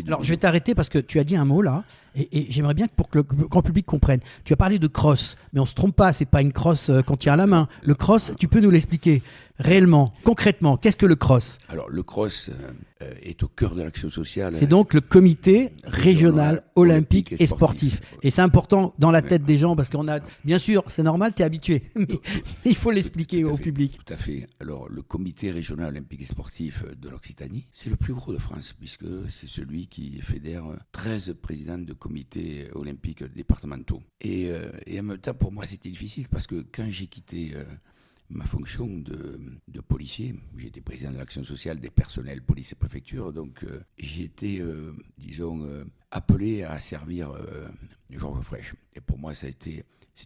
Alors je vais t'arrêter parce que tu as dit un mot là, Et j'aimerais bien que pour que le grand public comprenne. Tu as parlé de crosse, mais on se trompe pas, c'est pas une crosse qu'on tient à la main. Le cross, tu peux nous l'expliquer réellement, concrètement, qu'est-ce que le cross? Alors, le cross est au cœur de l'action sociale. C'est donc le comité régional olympique et sportif. Et c'est important dans la tête des gens parce qu'on a, bien sûr, c'est normal, tu es habitué, mais il faut l'expliquer au public. Tout à fait. Alors, le comité régional olympique et sportif de l'Occitanie, c'est le plus gros de France puisque c'est celui qui fédère 13 présidents de comités olympiques départementaux. Et en même temps, pour moi, c'était difficile parce que quand j'ai quitté ma fonction de policier, j'étais président de l'action sociale des personnels police et préfecture, donc j'ai été, appelé à servir Georges Frêche. Et pour moi, c'est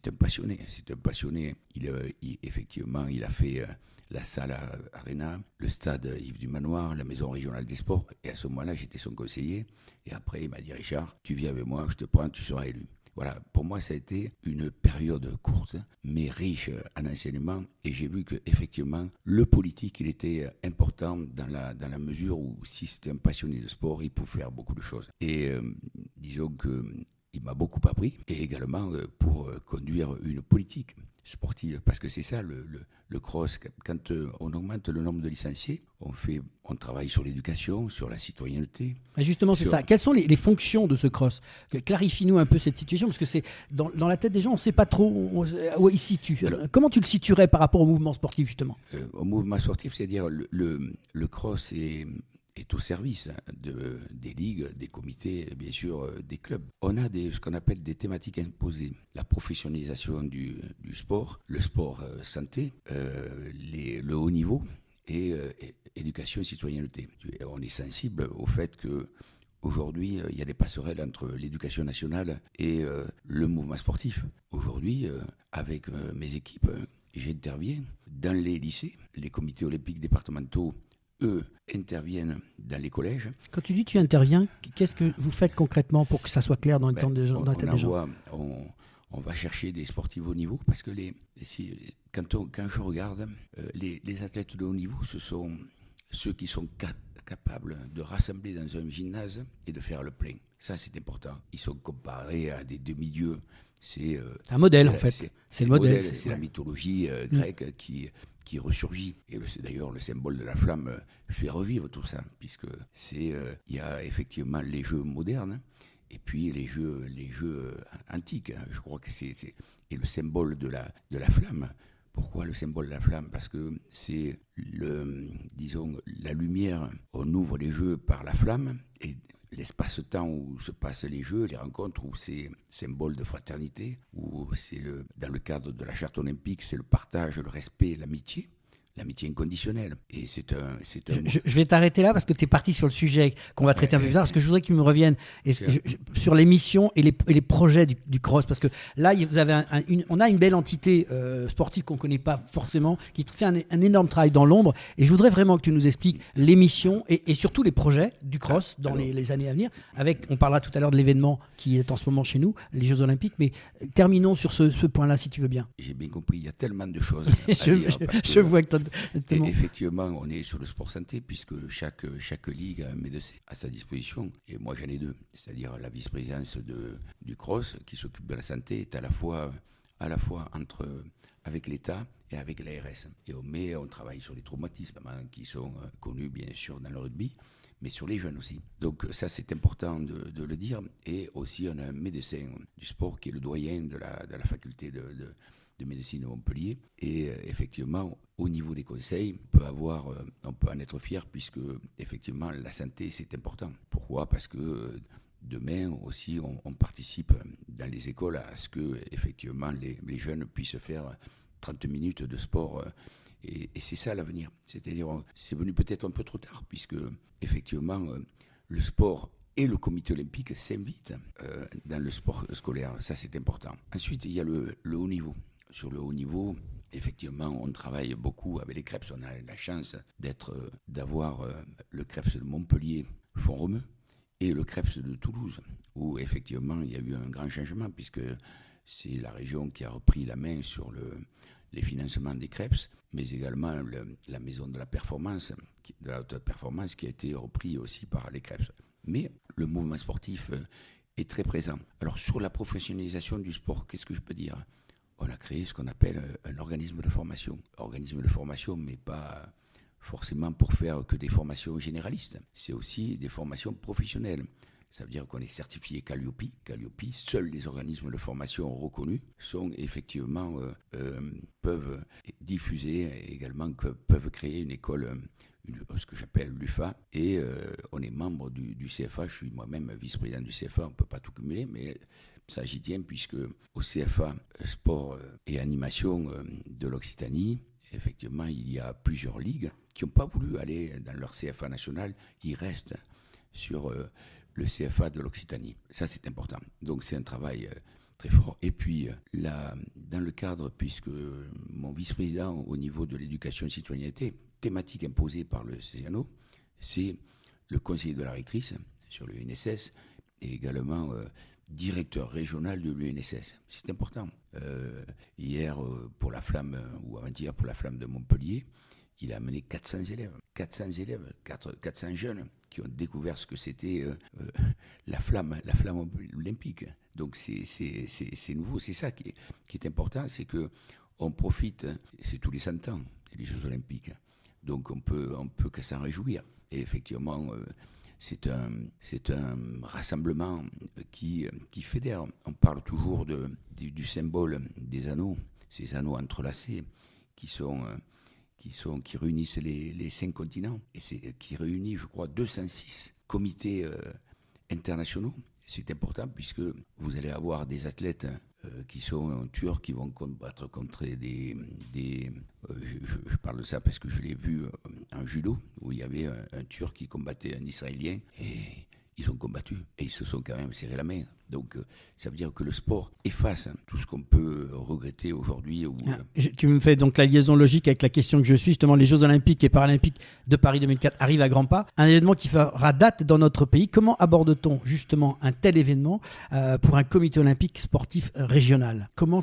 un passionné. C'est un passionné. Effectivement, il a fait la salle Arena, le stade Yves du Manoir, la maison régionale des sports. Et à ce moment-là, j'étais son conseiller. Et après, il m'a dit, Richard, tu viens avec moi, je te prends, tu seras élu. Voilà, pour moi, ça a été une période courte, mais riche en enseignement. Et j'ai vu qu'effectivement, le politique, il était important dans la mesure où, si c'était un passionné de sport, il pouvait faire beaucoup de choses. Et disons qu'il m'a beaucoup appris, et également pour conduire une politique sportive, parce que c'est ça le cross. Quand on augmente le nombre de licenciés, on travaille sur l'éducation, sur la citoyenneté. Et justement, c'est ça. Quelles sont les fonctions de ce cross? Clarifie-nous un peu cette situation, parce que c'est dans la tête des gens, on ne sait pas trop où il se situe. Alors, comment tu le situerais par rapport au mouvement sportif, justement? Au mouvement sportif, c'est-à-dire le cross est au service des ligues, des comités, bien sûr, des clubs. On a ce qu'on appelle des thématiques imposées. La professionnalisation du sport, le sport santé, le haut niveau et éducation et citoyenneté. On est sensible au fait que aujourd'hui, il y a des passerelles entre l'éducation nationale et le mouvement sportif. Aujourd'hui, avec mes équipes, j'interviens dans les lycées, les comités olympiques départementaux, eux, interviennent dans les collèges. Quand tu dis tu interviens, qu'est-ce que vous faites concrètement pour que ça soit clair dans la tête des gens? On va chercher des sportifs haut niveau parce que quand je regarde, les athlètes de haut niveau, ce sont ceux qui sont capables de rassembler dans un gymnase et de faire le plein. Ça, c'est important. Ils sont comparés à des demi-dieux. C'est un modèle, en fait. C'est le modèle. C'est la mythologie grecque qui ressurgit. Et d'ailleurs, le symbole de la flamme fait revivre tout ça, puisque il y a effectivement les jeux modernes et puis les jeux antiques. Je crois que et le symbole de la flamme. Pourquoi le symbole de la flamme? Parce que c'est la lumière. On ouvre les jeux par la flamme et l'espace-temps où se passent les jeux, les rencontres, où c'est symbole de fraternité, où c'est dans le cadre de la charte olympique, c'est le partage, le respect, l'amitié inconditionnelle. Et c'est un... Je vais t'arrêter là parce que tu es parti sur le sujet qu'on va traiter un peu plus tard, parce que je voudrais que tu me reviennes sur les missions et les projets du cross, parce que là, vous avez on a une belle entité sportive qu'on ne connaît pas forcément, qui fait un énorme travail dans l'ombre, et je voudrais vraiment que tu nous expliques les missions et surtout les projets du cross dans les années à venir. On parlera tout à l'heure de l'événement qui est en ce moment chez nous, les Jeux Olympiques, mais terminons sur ce point-là, si tu veux bien. J'ai bien compris, il y a tellement de choses à dire. Je vois que et effectivement, on est sur le sport santé puisque chaque ligue a un médecin à sa disposition. Et moi, j'en ai deux. C'est-à-dire la vice-présidence du cross qui s'occupe de la santé est à la fois avec l'État et avec l'ARS. Et on travaille sur les traumatismes qui sont connus, bien sûr, dans le rugby, mais sur les jeunes aussi. Donc ça, c'est important de le dire. Et aussi, on a un médecin du sport qui est le doyen de la faculté de médecine de Montpellier. Et effectivement, au niveau des conseils, on peut en être fier puisque effectivement la santé c'est important. Pourquoi? Parce que demain aussi on participe dans les écoles à ce que effectivement les jeunes puissent faire 30 minutes de sport. Et c'est ça l'avenir. C'est-à-dire, c'est venu peut-être un peu trop tard puisque effectivement le sport et le comité olympique s'invitent dans le sport scolaire. Ça c'est important. Ensuite, il y a le haut niveau. Sur le haut niveau, effectivement, on travaille beaucoup avec les Crêpes. On a la chance d'avoir le Crêpes de Montpellier, Font-Romeu, et le Crêpes de Toulouse, où effectivement il y a eu un grand changement, puisque c'est la région qui a repris la main sur les financements des Crêpes, mais également la maison de la performance, de la haute performance, qui a été repris aussi par les Crêpes. Mais le mouvement sportif est très présent. Alors sur la professionnalisation du sport, qu'est-ce que je peux dire ? On a créé ce qu'on appelle un organisme de formation. Organisme de formation, mais pas forcément pour faire que des formations généralistes. C'est aussi des formations professionnelles. Ça veut dire qu'on est certifié Calliope. Calliope, seuls les organismes de formation reconnus sont effectivement peuvent diffuser également, peuvent créer une école, ce que j'appelle l'UFA, et on est membre du CFA. Je suis moi-même vice-président du CFA. On ne peut pas tout cumuler, mais ça j'y tiens puisque au CFA sport et animation de l'Occitanie, effectivement, il y a plusieurs ligues qui n'ont pas voulu aller dans leur CFA national. Ils restent sur le CFA de l'Occitanie. Ça, c'est important. Donc, c'est un travail très fort. Et puis, là, dans le cadre, puisque mon vice-président au niveau de l'éducation et citoyenneté, thématique imposée par le CNO, c'est le conseiller de la rectrice sur l'UNSS et également directeur régional de l'UNSS. C'est important. Hier, pour la flamme, ou avant-hier pour la flamme de Montpellier, il a amené 400 élèves, 400 jeunes qui ont découvert ce que c'était la flamme olympique. Donc c'est nouveau, c'est ça qui est important, c'est que on profite, c'est tous les 100 ans, les Jeux olympiques. Donc on peut que s'en réjouir. Et effectivement, c'est un rassemblement qui fédère. On parle toujours du symbole des anneaux, ces anneaux entrelacés qui réunissent les 5 continents, et qui réunit, je crois, 206 comités internationaux. C'est important puisque vous allez avoir des athlètes qui sont turcs, qui vont combattre contre je parle de ça parce que je l'ai vu en judo, où il y avait un Turc qui combattait un Israélien, et ils ont combattu, et ils se sont quand même serré la main. Donc, ça veut dire que le sport efface tout ce qu'on peut regretter aujourd'hui. Tu me fais donc la liaison logique avec la question que je suis, justement, les Jeux Olympiques et Paralympiques de Paris 2004 arrivent à grands pas. Un événement qui fera date dans notre pays. Comment aborde-t-on justement un tel événement pour un comité olympique sportif régional ? Comment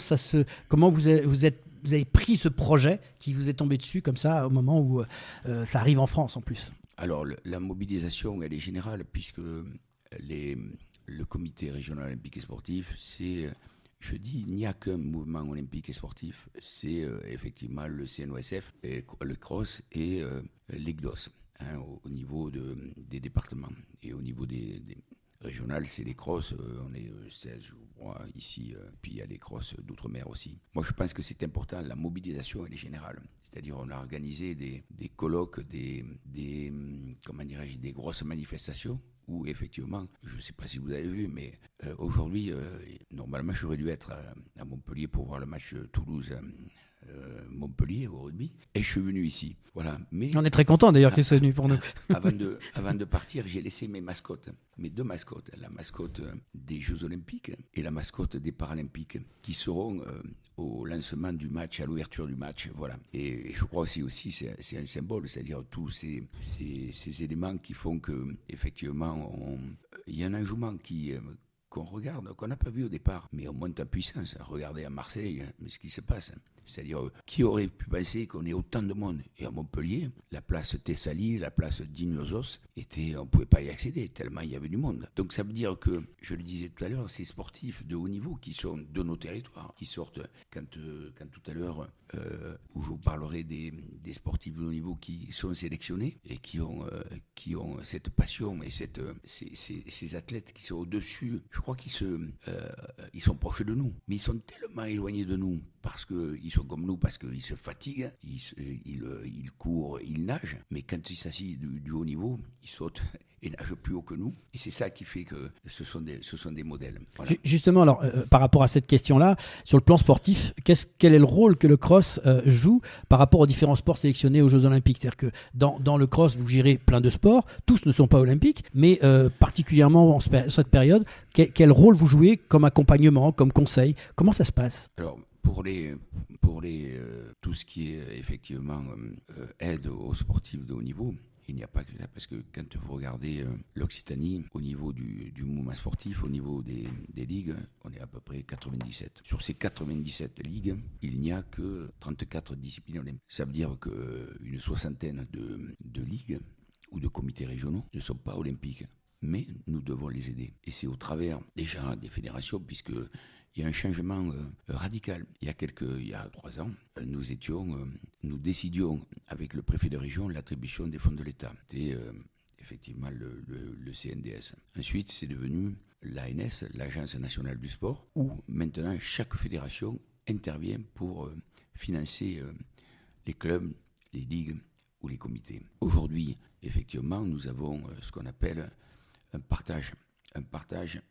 vous avez pris ce projet qui vous est tombé dessus comme ça au moment où ça arrive en France en plus ? Alors, la mobilisation, elle est générale, puisque le comité régional olympique et sportif, je dis, il n'y a qu'un mouvement olympique et sportif, c'est effectivement le CNOSF, le CROSS et l'IGDOS, au niveau des départements. Et au niveau des régionales, c'est les CROSS, on est 16, je crois, ici, puis il y a les CROSS d'outre-mer aussi. Moi, je pense que c'est important, la mobilisation, elle est générale. C'est-à-dire, on a organisé des colloques, des grosses manifestations, où effectivement, je ne sais pas si vous avez vu, mais aujourd'hui, normalement, j'aurais dû être à Montpellier pour voir le match Toulouse-Montpellier au rugby, et je suis venu ici. Voilà. Mais on est très content d'ailleurs qu'il soit venu pour nous. Avant de partir, j'ai laissé mes deux mascottes, la mascotte des Jeux Olympiques et la mascotte des Paralympiques, qui seront au lancement du match, à l'ouverture du match. Voilà. Et je crois aussi c'est un symbole, c'est-à-dire tous ces éléments qui font que effectivement il y a un engouement qu'on regarde, qu'on n'a pas vu au départ, mais on monte en puissance. Regardez à Marseille, mais ce qui se passe. C'est-à-dire, qui aurait pu penser qu'on ait autant de monde ? Et à Montpellier, la place Thessalie, la place Dionysos, on ne pouvait pas y accéder, tellement il y avait du monde. Donc ça veut dire que, je le disais tout à l'heure, ces sportifs de haut niveau qui sont de nos territoires, qui sortent, quand tout à l'heure, où je vous parlerai des sportifs de haut niveau qui sont sélectionnés et qui ont cette passion et ces athlètes qui sont au-dessus, je crois qu'ils sont proches de nous, mais ils sont tellement éloignés de nous parce qu'ils sont comme nous, parce qu'ils se fatiguent, ils courent, ils nagent, mais quand il s'agit du haut niveau, ils sautent et nagent plus haut que nous. Et c'est ça qui fait que ce sont des modèles. Voilà. Justement, alors, par rapport à cette question-là, sur le plan sportif, quel est le rôle que le cross joue par rapport aux différents sports sélectionnés aux Jeux Olympiques ? C'est-à-dire que dans le cross, vous gérez plein de sports, tous ne sont pas olympiques, mais particulièrement en cette période, quel rôle vous jouez comme accompagnement, comme conseil ? Comment ça se passe ? Alors, pour tout ce qui est effectivement aide aux sportifs de haut niveau, il n'y a pas que ça, parce que quand vous regardez l'Occitanie, au niveau du mouvement sportif, au niveau des ligues, on est à peu près 97. Sur ces 97 ligues, il n'y a que 34 disciplines olympiques. Ça veut dire qu'une soixantaine de ligues ou de comités régionaux ne sont pas olympiques. mais nous devons les aider. Et c'est au travers déjà des fédérations, puisque il y a un changement radical. Il y a 3 ans, nous décidions avec le préfet de région l'attribution des fonds de l'État. C'était effectivement le CNDS. Ensuite, c'est devenu l'ANS, l'Agence nationale du sport, où maintenant chaque fédération intervient pour financer les clubs, les ligues ou les comités. Aujourd'hui, effectivement, nous avons ce qu'on appelle un partage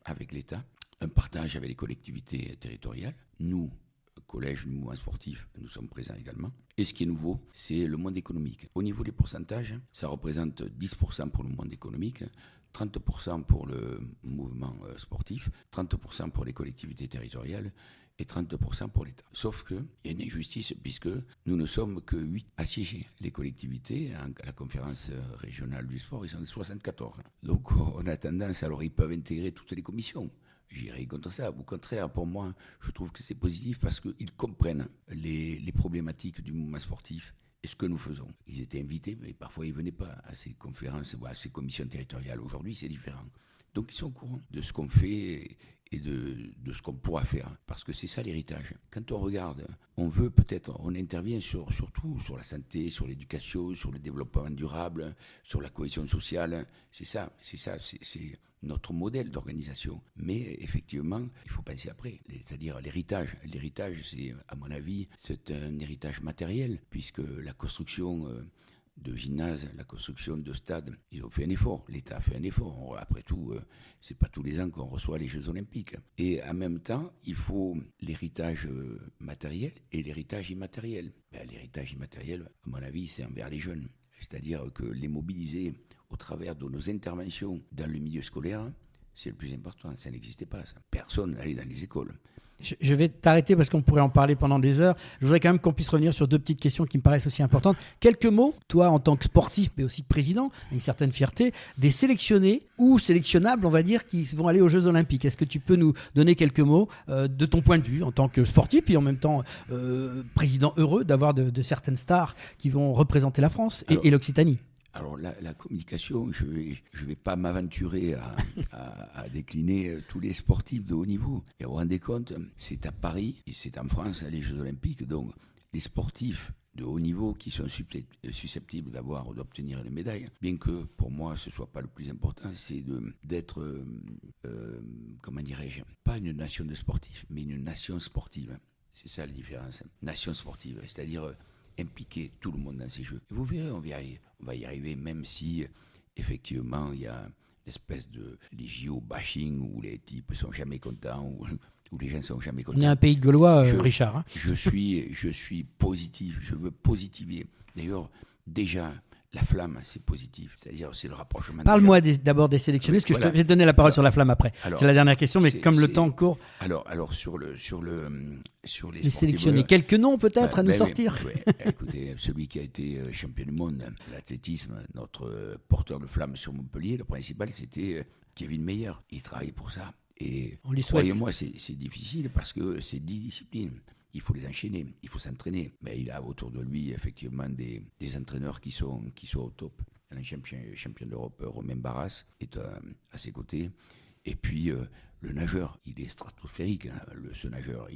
avec l'État, un partage avec les collectivités territoriales. Nous, collège, le mouvement sportif, nous sommes présents également. Et ce qui est nouveau, c'est le monde économique. Au niveau des pourcentages, ça représente 10% pour le monde économique, 30% pour le mouvement sportif, 30% pour les collectivités territoriales et 30% pour l'État. Sauf qu'il y a une injustice puisque nous ne sommes que 8 à siéger. Les collectivités, à la conférence régionale du sport, ils sont 74. Donc on a tendance, alors ils peuvent intégrer toutes les commissions. J'irai contre ça. Au contraire, pour moi, je trouve que c'est positif parce qu'ils comprennent les problématiques du mouvement sportif et ce que nous faisons. Ils étaient invités, mais parfois ils ne venaient pas à ces conférences ou à ces commissions territoriales. Aujourd'hui, c'est différent. Donc ils sont au courant de ce qu'on fait et de ce qu'on pourra faire. Parce que c'est ça l'héritage. Quand on regarde, on intervient surtout sur la santé, sur l'éducation, sur le développement durable, sur la cohésion sociale. C'est notre modèle d'organisation. Mais effectivement, il faut penser après, c'est-à-dire l'héritage. L'héritage, c'est, à mon avis, c'est un héritage matériel, puisque la construction de gymnase, la construction de stades, ils ont fait un effort. L'État a fait un effort. Après tout, c'est pas tous les ans qu'on reçoit les Jeux Olympiques. Et en même temps, il faut l'héritage matériel et l'héritage immatériel. L'héritage immatériel, à mon avis, c'est envers les jeunes. C'est-à-dire que les mobiliser au travers de nos interventions dans le milieu scolaire, c'est le plus important. Ça n'existait pas, ça. Personne n'allait dans les écoles. Je vais t'arrêter parce qu'on pourrait en parler pendant des heures. Je voudrais quand même qu'on puisse revenir sur 2 petites questions qui me paraissent aussi importantes. Quelques mots, toi en tant que sportif, mais aussi président, une certaine fierté, des sélectionnés ou sélectionnables, on va dire, qui vont aller aux Jeux Olympiques. Est-ce que tu peux nous donner quelques mots de ton point de vue en tant que sportif, puis en même temps président heureux d'avoir de certaines stars qui vont représenter la France et l'Occitanie? Alors la communication, je vais pas m'aventurer à décliner tous les sportifs de haut niveau. Et vous vous rendez compte, c'est à Paris et c'est en France les Jeux Olympiques. Donc les sportifs de haut niveau qui sont susceptibles d'obtenir une médaille, bien que pour moi ce soit pas le plus important, c'est d'être, comment dirais-je, pas une nation de sportifs, mais une nation sportive. C'est ça la différence. Nation sportive, c'est-à-dire impliquer tout le monde dans ces jeux. Et vous verrez, on va y arriver, même si, effectivement, il y a une espèce de les JO bashing où les types sont jamais contents, où les gens sont jamais contents. On est un pays gaulois, Richard. Hein. Je suis positif, je veux positiver. D'ailleurs, déjà, la flamme, c'est positif, c'est-à-dire c'est le rapprochement. Parle-moi d'abord des sélectionnés, parce que je vais te donner la parole sur la flamme après. Alors, c'est la dernière question, mais comme le temps court. Alors sur les sélectionnés, quelques noms peut-être à nous sortir. Écoutez, celui qui a été champion du monde, l'athlétisme, notre porteur de flamme sur Montpellier, le principal, c'était Kevin Meyer. Il travaille pour ça. Et croyez-moi, c'est difficile parce que c'est 10 disciplines. Il faut les enchaîner, il faut s'entraîner. Mais il a autour de lui, effectivement, des entraîneurs qui sont au top. Un champion d'Europe, Romain Barras, est à ses côtés. Et puis, le nageur, il est stratosphérique. Hein, ce nageur,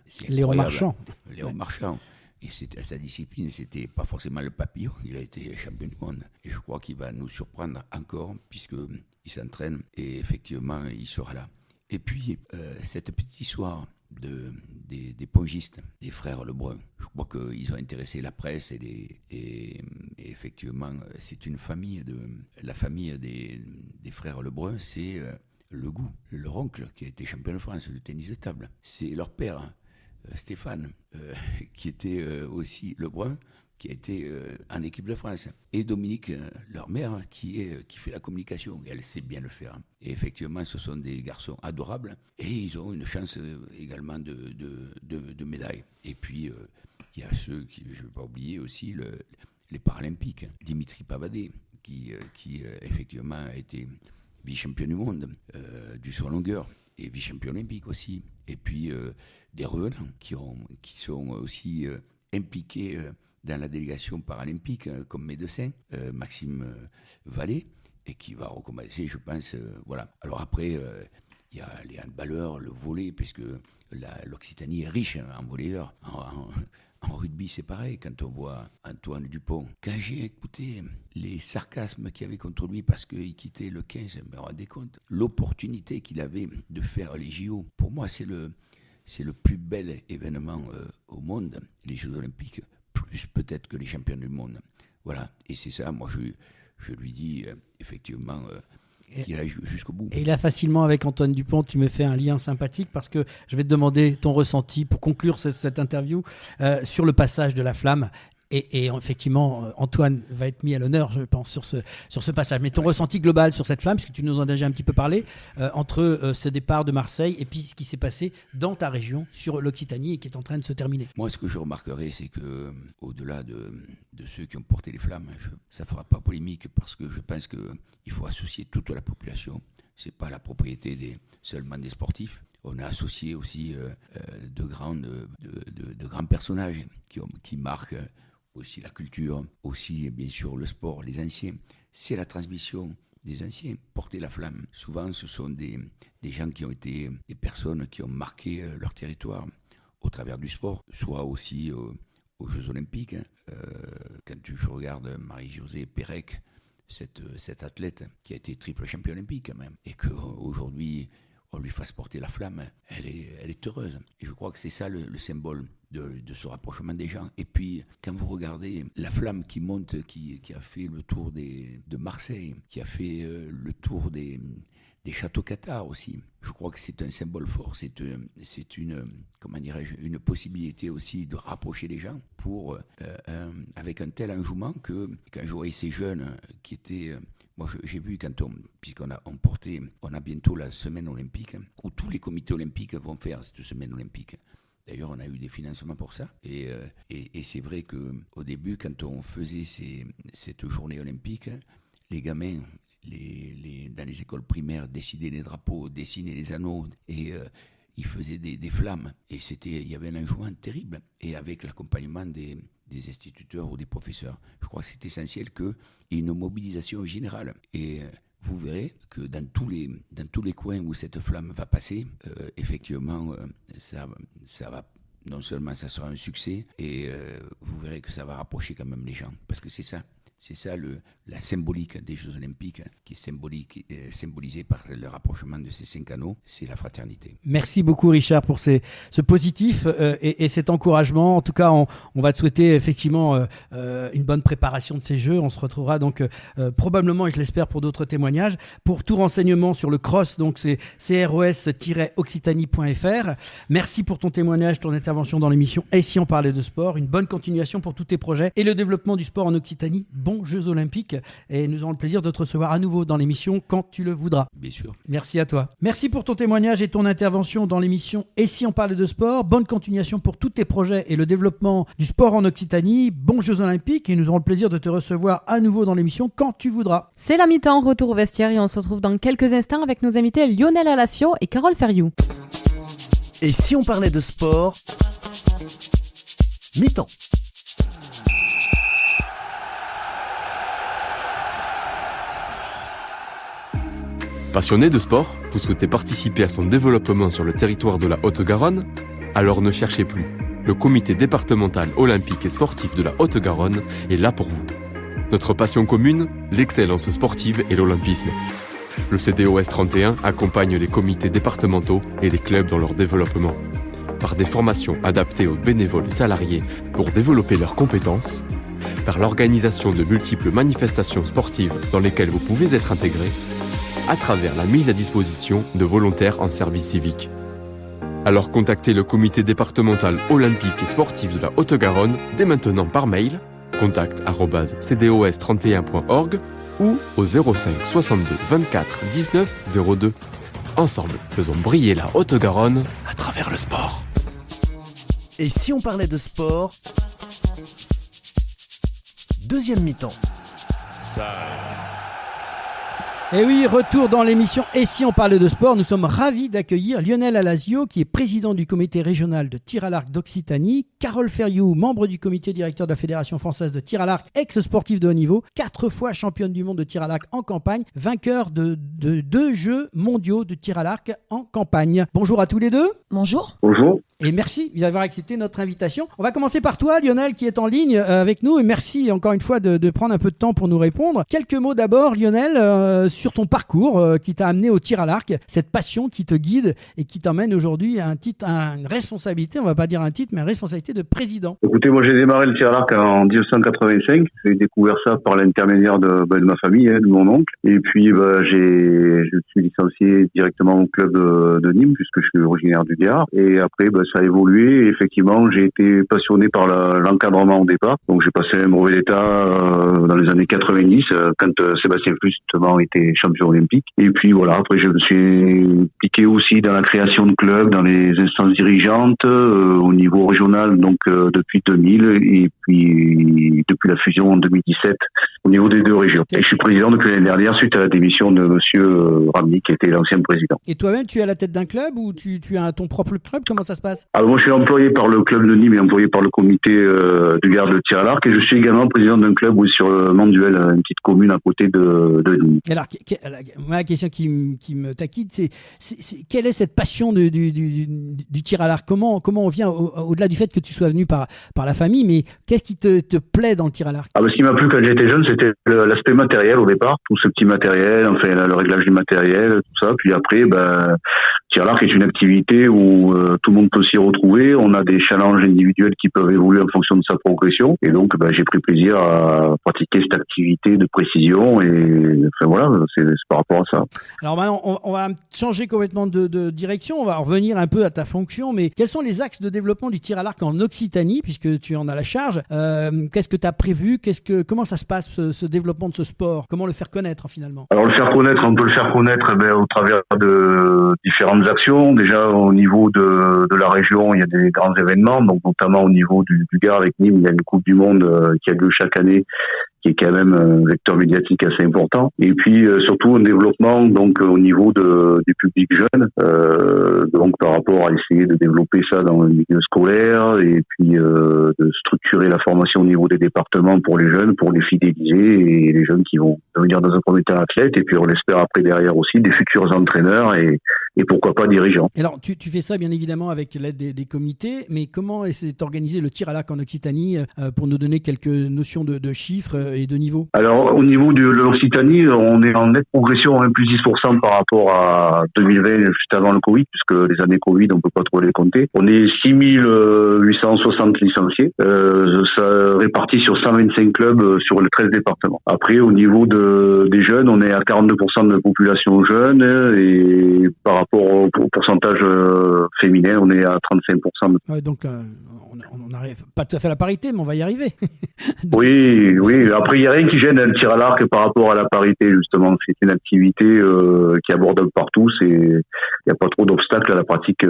c'est Léon Marchand. Léon Marchand. Et sa discipline, c'était pas forcément le papillon. Il a été champion du monde. Et je crois qu'il va nous surprendre encore, puisqu'il s'entraîne. Et effectivement, il sera là. Et puis, cette petite histoire des pongistes, des frères Lebrun. Je crois qu'ils ont intéressé la presse et effectivement, c'est une famille la famille des frères Lebrun, c'est le goût, leur oncle qui a été champion de France de tennis de table. C'est leur père, Stéphane, qui était aussi Lebrun, qui a été en équipe de France. Et Dominique, leur mère, qui fait la communication. Et elle sait bien le faire. Et effectivement, ce sont des garçons adorables. Et ils ont une chance également de médaille. Et puis, il y a ceux qui, je ne vais pas oublier aussi, les Paralympiques. Dimitri Pavadé, qui effectivement a été vice-champion du monde du saut en longueur. Et vice-champion olympique aussi. Et puis, des revenants qui sont aussi impliqués dans la délégation paralympique comme médecin, Maxime Vallée, et qui va recommencer, je pense. Voilà. Alors après, il y a les handballeurs, le volley, puisque l'Occitanie est riche en volleyeurs. En rugby, c'est pareil, quand on voit Antoine Dupont. Quand j'ai écouté les sarcasmes qu'il y avait contre lui parce qu'il quittait le 15, je me rendais compte. L'opportunité qu'il avait de faire les JO, pour moi, c'est le plus bel événement au monde, les Jeux Olympiques, plus peut-être que les champions du monde. Voilà, et c'est ça, moi je lui dis effectivement qu'il aille jusqu'au bout. Et là, facilement, avec Antoine Dupont, tu me fais un lien sympathique parce que je vais te demander ton ressenti pour conclure cette interview sur le passage de la flamme. Et effectivement, Antoine va être mis à l'honneur, je pense, sur ce passage. Mais ton ressenti global sur cette flamme, puisque tu nous en as déjà un petit peu parlé, entre ce départ de Marseille et puis ce qui s'est passé dans ta région, sur l'Occitanie, et qui est en train de se terminer. Moi, ce que je remarquerai, c'est que au-delà de ceux qui ont porté les flammes, ça ne fera pas polémique, parce que je pense qu'il faut associer toute la population. Ce n'est pas la propriété seulement des sportifs. On a associé aussi de grands personnages qui marquent aussi la culture, aussi bien sûr le sport, les anciens. C'est la transmission des anciens, porter la flamme. Souvent, ce sont des gens qui ont été des personnes qui ont marqué leur territoire au travers du sport, soit aussi aux Jeux Olympiques. Quand je regarde Marie-Josée Pérec, cette athlète qui a été triple championne olympique quand même, et qu'aujourd'hui on lui fasse porter la flamme, elle est heureuse. Et je crois que c'est ça le symbole de ce rapprochement des gens. Et puis, quand vous regardez la flamme qui monte, qui a fait le tour de Marseille, qui a fait le tour des châteaux cathares aussi, je crois que c'est un symbole fort. C'est une possibilité aussi de rapprocher les gens avec un tel enjouement que quand je voyais ces jeunes qui étaient... Moi, j'ai vu puisqu'on a bientôt la semaine olympique, où tous les comités olympiques vont faire cette semaine olympique. D'ailleurs, on a eu des financements pour ça. Et c'est vrai qu'au début, quand on faisait cette journée olympique, les gamins, dans les écoles primaires, dessinaient les drapeaux, dessinaient les anneaux, et ils faisaient des flammes. Et il y avait un enjouement terrible. Et avec l'accompagnement des instituteurs ou des professeurs, je crois que c'est essentiel qu'il y ait une mobilisation générale. Et vous verrez que dans tous les coins où cette flamme va passer, effectivement, ça va, non seulement ça sera un succès, et vous verrez que ça va rapprocher quand même les gens. Parce que c'est ça la symbolique des Jeux Olympiques, qui est symbolisée par le rapprochement de ces 5 anneaux, c'est la fraternité. Merci beaucoup Richard pour ce positif et cet encouragement. En tout cas, on va te souhaiter effectivement une bonne préparation de ces Jeux. On se retrouvera donc probablement, et je l'espère, pour d'autres témoignages. Pour tout renseignement sur le cross, donc c'est cros-occitanie.fr. Merci pour ton témoignage, ton intervention dans l'émission Et si on parlait de sport. Une bonne continuation pour tous tes projets et le développement du sport en Occitanie. Bons Jeux Olympiques, et nous aurons le plaisir de te recevoir à nouveau dans l'émission quand tu le voudras. Bien sûr. Merci à toi. Merci pour ton témoignage et ton intervention dans l'émission Et si on parlait de sport. Bonne continuation pour tous tes projets et le développement du sport en Occitanie. Bons Jeux Olympiques, et nous aurons le plaisir de te recevoir à nouveau dans l'émission quand tu voudras. C'est la mi-temps, retour au vestiaire, et on se retrouve dans quelques instants avec nos invités Lionel Alassio et Carole Ferriou. Et si on parlait de sport, mi-temps. Passionné de sport, vous souhaitez participer à son développement sur le territoire de la Haute-Garonne? Alors ne cherchez plus. Le comité départemental olympique et sportif de la Haute-Garonne est là pour vous. Notre passion commune, l'excellence sportive et l'olympisme. Le CDOS 31 accompagne les comités départementaux et les clubs dans leur développement. Par des formations adaptées aux bénévoles et salariés pour développer leurs compétences, par l'organisation de multiples manifestations sportives dans lesquelles vous pouvez être intégré, à travers la mise à disposition de volontaires en service civique. Alors contactez le comité départemental olympique et sportif de la Haute-Garonne dès maintenant par mail contact@cdos31.org ou au 05 62 24 19 02. Ensemble, faisons briller la Haute-Garonne à travers le sport. Et si on parlait de sport, deuxième mi-temps. Et oui, retour dans l'émission Et si on parlait de sport, nous sommes ravis d'accueillir Lionel Alasio, qui est président du comité régional de tir à l'arc d'Occitanie, Carole Ferriou, membre du comité directeur de la Fédération française de tir à l'arc, ex-sportif de haut niveau, 4 fois championne du monde de tir à l'arc en campagne, vainqueur de 2 Jeux mondiaux de tir à l'arc en campagne. Bonjour à tous les deux. Bonjour. Bonjour. Et merci d'avoir accepté notre invitation. On va commencer par toi, Lionel, qui est en ligne avec nous. Et merci encore une fois de prendre un peu de temps pour nous répondre. Quelques mots d'abord, Lionel, sur ton parcours qui t'a amené au tir à l'arc, cette passion qui te guide et qui t'emmène aujourd'hui à une responsabilité, on va pas dire un titre, mais une responsabilité de président. Écoutez, moi j'ai démarré le tir à l'arc en 1985. J'ai découvert ça par l'intermédiaire de ma famille, de mon oncle. Et puis je suis licencié directement au club de Nîmes, puisque je suis originaire du Gard. Et après, ça a évolué. Et effectivement, j'ai été passionné par l'encadrement au départ. Donc j'ai passé un brevet d'État dans les années 90, quand Sébastien Flus justement était champion olympique. Et puis voilà, après je me suis impliqué aussi dans la création de clubs, dans les instances dirigeantes, au niveau régional, donc depuis 2000, et puis depuis la fusion en 2017 au niveau des 2 régions. Et je suis président depuis l'année dernière suite à la démission de monsieur Ramny, qui était l'ancien président. Et toi-même, tu es à la tête d'un club ou tu as ton propre club? Comment ça se passe? Alors moi je suis employé par le club de Nîmes et employé par le comité du Gard de tir à l'arc, et je suis également président d'un club sur le Manduel, une petite commune à côté de Nîmes. Alors, la question qui me taquine, c'est quelle est cette passion du tir à l'arc? Comment on vient, au-delà du fait que tu sois venu par la famille, mais qu'est-ce qui te plaît dans le tir à l'arc? Ce qui m'a plu quand j'étais jeune, c'était l'aspect matériel au départ, tout ce petit matériel, enfin le réglage du matériel, tout ça. Puis après, tir à l'arc est une activité où tout le monde peut s'y retrouver. On a des challenges individuels qui peuvent évoluer en fonction de sa progression. Et donc, j'ai pris plaisir à pratiquer cette activité de précision. Et enfin voilà, c'est par rapport à ça. Alors maintenant, on va changer complètement de direction. On va revenir un peu à ta fonction. Mais quels sont les axes de développement du tir à l'arc en Occitanie, puisque tu en as la charge? Qu'est-ce que tu as prévu? Comment ça se passe, ce développement de ce sport? Comment le faire connaître finalement? Alors le faire connaître, on peut le faire connaître au travers de différentes actions. Déjà au niveau de la région, il y a des grands événements, donc notamment au niveau du Gard avec Nîmes, il y a une Coupe du Monde qui a lieu chaque année, qui est quand même un vecteur médiatique assez important. Et puis surtout un développement donc au niveau des publics jeunes, donc par rapport à essayer de développer ça dans le milieu scolaire, et puis de structurer la formation au niveau des départements pour les jeunes, pour les fidéliser, et les jeunes qui vont devenir dans un premier temps athlètes, et puis on espère après derrière aussi des futurs entraîneurs et pourquoi pas dirigeants. Alors tu fais ça bien évidemment avec l'aide des comités, mais comment est organisé le tir à l'arc en Occitanie pour nous donner quelques notions de chiffres et de niveau? Alors au niveau de l'Occitanie, on est en nette progression, plus 10% par rapport à 2020, juste avant le Covid, puisque les années Covid, on peut pas trop les compter. On est 6860 licenciés, ça répartit sur 125 clubs sur les 13 départements. Après, au niveau des jeunes, on est à 42% de la population jeune, et par rapport au pourcentage féminin, on est à 35%. Ouais, donc on n'arrive pas tout à fait à la parité, mais on va y arriver. Oui. Après, il n'y a rien qui gêne le tir à l'arc par rapport à la parité, justement. C'est une activité qui est abordable par tous, et il n'y a pas trop d'obstacles à la pratique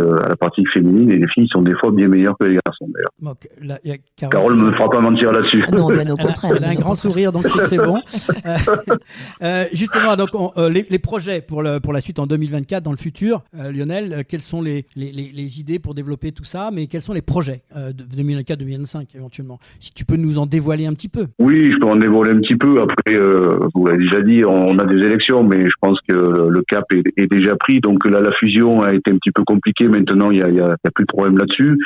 féminine, et les filles sont des fois bien meilleures que les garçons, d'ailleurs. Donc, là, Carole ne me fera pas mentir là-dessus. Non, bien au contraire. Elle a un grand sourire, donc c'est bon. Justement, donc les projets pour la suite en 2024, dans le futur, Lionel, quelles sont les idées pour développer tout ça, mais quels sont les projets de 2024-2025 éventuellement? Si tu peux nous en dévoiler un petit peu. Oui, je peux en dévoiler un petit peu. Après, vous l'avez déjà dit, on a des élections, mais je pense que le cap est déjà pris. Donc là, la fusion a été un petit peu compliquée. Maintenant, il y a plus de problème là-dessus.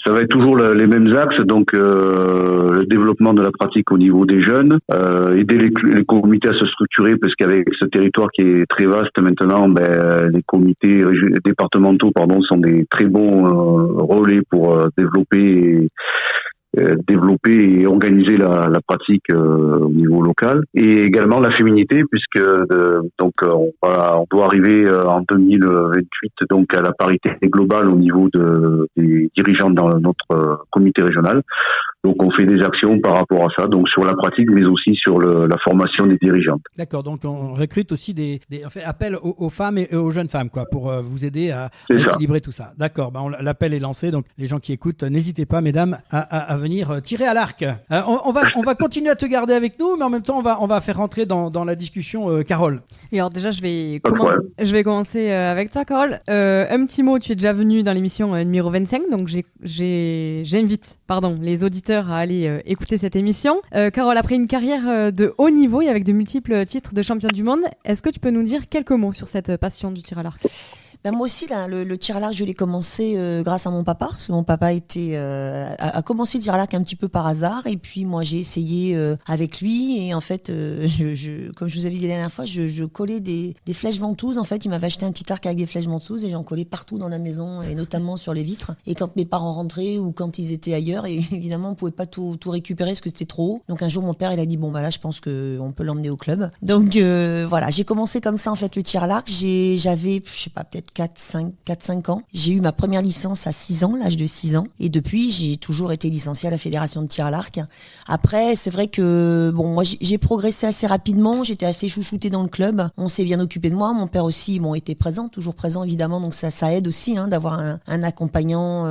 Ça va être toujours les mêmes axes, donc le développement de la pratique au niveau des jeunes, aider les comités à se structurer, parce qu'avec ce territoire qui est très vaste maintenant, les comités départementaux sont des très bons relais pour développer et organiser la pratique au niveau local, et également la féminité, puisque on doit arriver en 2028 donc à la parité globale au niveau des dirigeants dans notre comité régional. Donc on fait des actions par rapport à ça, donc sur la pratique, mais aussi sur la formation des dirigeantes. D'accord, donc on recrute aussi on fait appel aux femmes et aux jeunes femmes, quoi, pour vous aider à équilibrer tout ça. D'accord, l'appel est lancé, donc les gens qui écoutent, n'hésitez pas, mesdames, à venir tirer à l'arc. On va continuer à te garder avec nous, mais en même temps, on va faire rentrer dans la discussion Carole. Et alors déjà, je vais commencer avec toi, Carole. Un petit mot, tu es déjà venu dans l'émission numéro 25, donc j'invite les auditeurs à aller écouter cette émission. Carole, après une carrière de haut niveau et avec de multiples titres de champion du monde, est-ce que tu peux nous dire quelques mots sur cette passion du tir à l'arc ? Moi aussi, là, le tir à l'arc, je l'ai commencé grâce à mon papa, parce que mon papa a commencé le tir à l'arc un petit peu par hasard, et puis moi j'ai essayé avec lui, et en fait, comme je vous avais dit la dernière fois, je collais des flèches ventouses. En fait, il m'avait acheté un petit arc avec des flèches ventouses, et j'en collais partout dans la maison, et notamment sur les vitres. Et quand mes parents rentraient ou quand ils étaient ailleurs, et évidemment, on pouvait pas tout récupérer parce que c'était trop haut. Donc un jour, mon père, il a dit là, je pense qu'on peut l'emmener au club. Donc voilà, j'ai commencé comme ça en fait le tir à l'arc. J'avais, je sais pas, peut-être 4-5 ans. J'ai eu ma première licence à 6 ans, l'âge de 6 ans. Et depuis, j'ai toujours été licenciée à la Fédération de tir à l'arc. Après, c'est vrai que, moi, j'ai progressé assez rapidement. J'étais assez chouchoutée dans le club. On s'est bien occupé de moi. Mon père aussi, était présent, toujours présent, évidemment. Donc ça aide aussi, d'avoir un accompagnant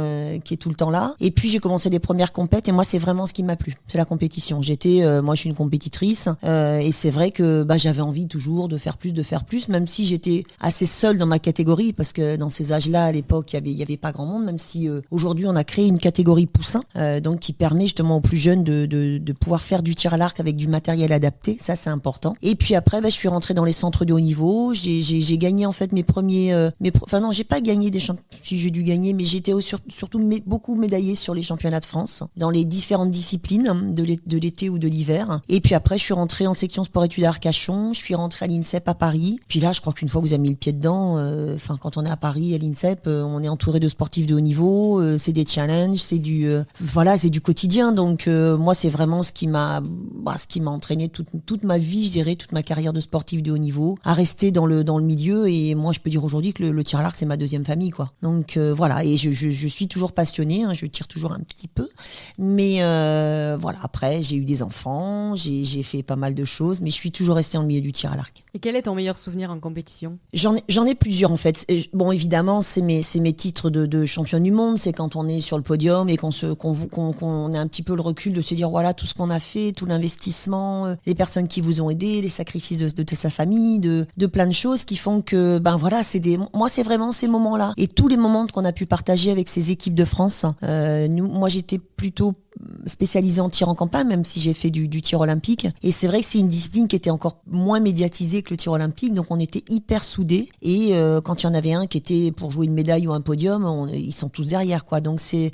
qui est tout le temps là. Et puis, j'ai commencé les premières compètes. Et moi, c'est vraiment ce qui m'a plu. C'est la compétition. Moi, je suis une compétitrice. Et c'est vrai que, j'avais envie toujours de faire plus, même si j'étais assez seule dans ma catégorie. Parce que dans ces âges-là, à l'époque, il y avait pas grand monde, même si aujourd'hui, on a créé une catégorie poussin, donc qui permet justement aux plus jeunes de pouvoir faire du tir à l'arc avec du matériel adapté. Ça, c'est important. Et puis après, je suis rentrée dans les centres de haut niveau. J'ai gagné en fait mes premiers... non, j'ai pas gagné des championnats, si j'ai dû gagner, mais j'étais surtout beaucoup médaillée sur les championnats de France, dans les différentes disciplines de l'été ou de l'hiver. Et puis après, je suis rentrée en section sport-études à Arcachon. Je suis rentrée à l'INSEP à Paris. Puis là, je crois qu'une fois que vous avez mis le pied dedans, quand on est à Paris, à l'INSEP, on est entouré de sportifs de haut niveau, c'est des challenges, c'est du quotidien. Donc moi, c'est vraiment ce qui m'a entraîné toute ma vie, je dirais, toute ma carrière de sportif de haut niveau, à rester dans le milieu. Et moi, je peux dire aujourd'hui que le tir à l'arc, c'est ma deuxième famille, quoi. Donc voilà, et je suis toujours passionnée, je tire toujours un petit peu. Mais après, j'ai eu des enfants, j'ai fait pas mal de choses, mais je suis toujours restée dans le milieu du tir à l'arc. Et quel est ton meilleur souvenir en compétition ? J'en ai plusieurs, en fait. Bon, évidemment, c'est mes titres de champion du monde. C'est quand on est sur le podium et qu'on a un petit peu le recul de se dire, voilà, tout ce qu'on a fait, tout l'investissement, les personnes qui vous ont aidé, les sacrifices de sa famille, de plein de choses qui font que, moi, c'est vraiment ces moments-là. Et tous les moments qu'on a pu partager avec ces équipes de France. Moi, j'étais plutôt spécialisée en tir en campagne, même si j'ai fait du tir olympique. Et c'est vrai que c'est une discipline qui était encore moins médiatisée que le tir olympique, donc on était hyper soudés. Et quand il y en avait un qui était pour jouer une médaille ou un podium, ils sont tous derrière, quoi. Donc c'est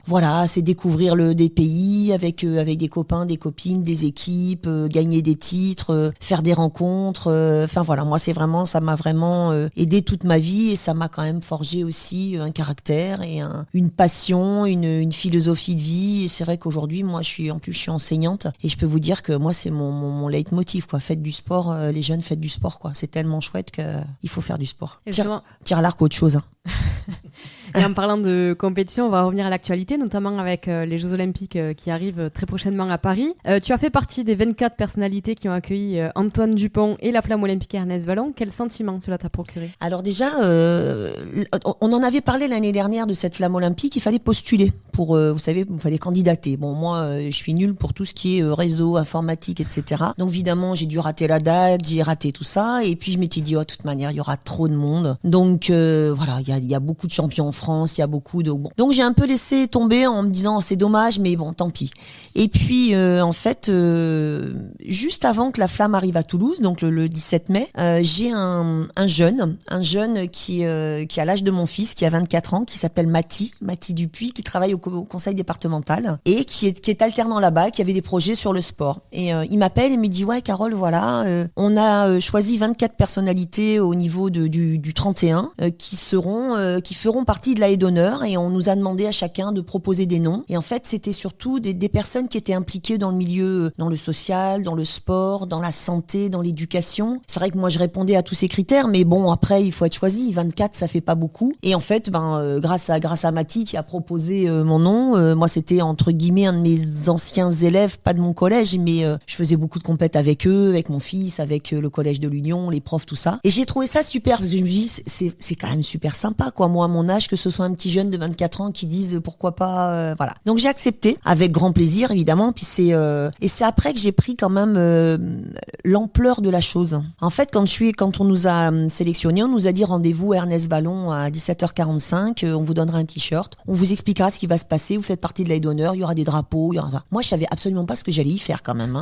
découvrir des pays avec des copains, des copines, des équipes, gagner des titres, faire des rencontres. Moi, ça m'a vraiment aidé toute ma vie, et ça m'a quand même forgé aussi un caractère et une passion, une philosophie de vie. Et c'est vrai qu'aujourd'hui, moi, je suis enseignante, et je peux vous dire que moi, c'est mon leitmotiv, quoi. Faites du sport, les jeunes, faites du sport, quoi. C'est tellement chouette qu'il faut faire du sport. Tir à l'arc ou autre chose. Et en parlant de compétition, on va revenir à l'actualité, notamment avec les Jeux Olympiques qui arrivent très prochainement à Paris. Tu as fait partie des 24 personnalités qui ont accueilli Antoine Dupont et la flamme olympique Ernest Vallon. Quel sentiment cela t'a procuré ? Alors déjà, on en avait parlé l'année dernière de cette flamme olympique. Il fallait postuler pour, vous savez, il fallait candidater. Bon, moi, je suis nulle pour tout ce qui est réseau, informatique, etc. Donc évidemment, j'ai dû rater la date, j'ai raté tout ça. Et puis je m'étais dit, de toute manière, il y aura trop de monde. Donc il y a beaucoup de champions en France, il y a beaucoup de... Bon. Donc j'ai un peu laissé tomber en me disant, c'est dommage, mais bon, tant pis. Et puis en fait, juste avant que la flamme arrive à Toulouse, donc le 17 mai, j'ai un jeune qui a l'âge de mon fils, qui a 24 ans, qui s'appelle Mathie Dupuis, qui travaille au conseil départemental et qui est alternant là-bas, qui avait des projets sur le sport. Et il m'appelle et me dit, ouais Carole, voilà, on a choisi 24 personnalités au niveau du 31 qui feront partie partie de la haie d'honneur et on nous a demandé à chacun de proposer des noms. Et en fait, c'était surtout des personnes qui étaient impliquées dans le milieu, dans le social, dans le sport, dans la santé, dans l'éducation. C'est vrai que moi, je répondais à tous ces critères, mais bon, après, il faut être choisi. 24, ça fait pas beaucoup. Et en fait, grâce à Mathie qui a proposé mon nom, moi, c'était entre guillemets un de mes anciens élèves, pas de mon collège, mais je faisais beaucoup de compètes avec eux, avec mon fils, avec le collège de l'Union, les profs, tout ça. Et j'ai trouvé ça super parce que je me dis, c'est quand même super sympa, quoi. Moi, à mon âge, que ce soit un petit jeune de 24 ans qui dise pourquoi pas, voilà. Donc j'ai accepté avec grand plaisir, évidemment. Puis c'est après que j'ai pris quand même l'ampleur de la chose. En fait, quand on nous a sélectionnés, on nous a dit rendez-vous à Ernest Vallon à 17h45. On vous donnera un t-shirt, on vous expliquera ce qui va se passer. Vous faites partie de la haie d'honneur, il y aura des drapeaux. Moi, je savais absolument pas ce que j'allais y faire quand même.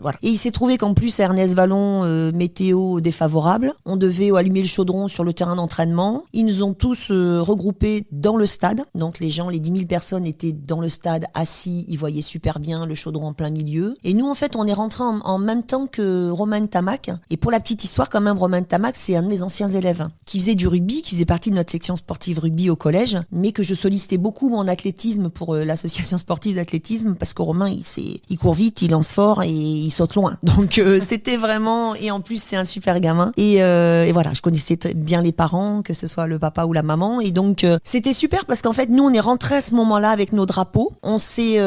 Voilà. Et il s'est trouvé qu'en plus à Ernest Vallon, météo défavorable. On devait allumer le chaudron sur le terrain d'entraînement. Ils nous ont tous regroupés dans le stade. Donc les 10 000 personnes étaient dans le stade assis. Ils voyaient super bien le chaudron en plein milieu. Et nous, en fait, on est rentrés en même temps que Romain Tamac. Et pour la petite histoire, quand même, Romain Tamac, c'est un de mes anciens élèves qui faisait du rugby, qui faisait partie de notre section sportive rugby au collège, mais que je sollicitais beaucoup en athlétisme pour l'association sportive d'athlétisme parce que Romain, il court vite, il lance fort et il saute loin. Donc c'était vraiment, et en plus c'est un super gamin. Et voilà, je connaissais bien les parents, que ce soit le papa ou la maman, et donc c'était super parce qu'en fait nous on est rentrés à ce moment-là avec nos drapeaux, on s'est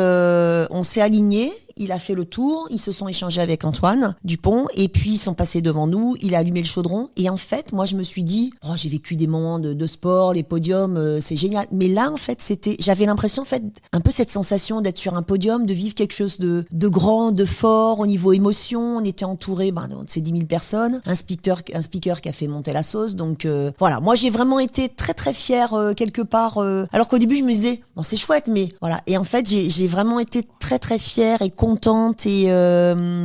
alignés. Il a fait le tour, ils se sont échangés avec Antoine Dupont et puis ils sont passés devant nous, il a allumé le chaudron et en fait, moi je me suis dit, j'ai vécu des moments de sport, les podiums, c'est génial. Mais là en fait, j'avais l'impression en fait un peu cette sensation d'être sur un podium, de vivre quelque chose de grand, de fort au niveau émotion. On était entouré de ces 10 000 personnes, un speaker qui a fait monter la sauce. Donc voilà, moi j'ai vraiment été très très fière quelque part. Alors qu'au début je me disais, c'est chouette, mais voilà. Et en fait j'ai vraiment été très très fière et contente et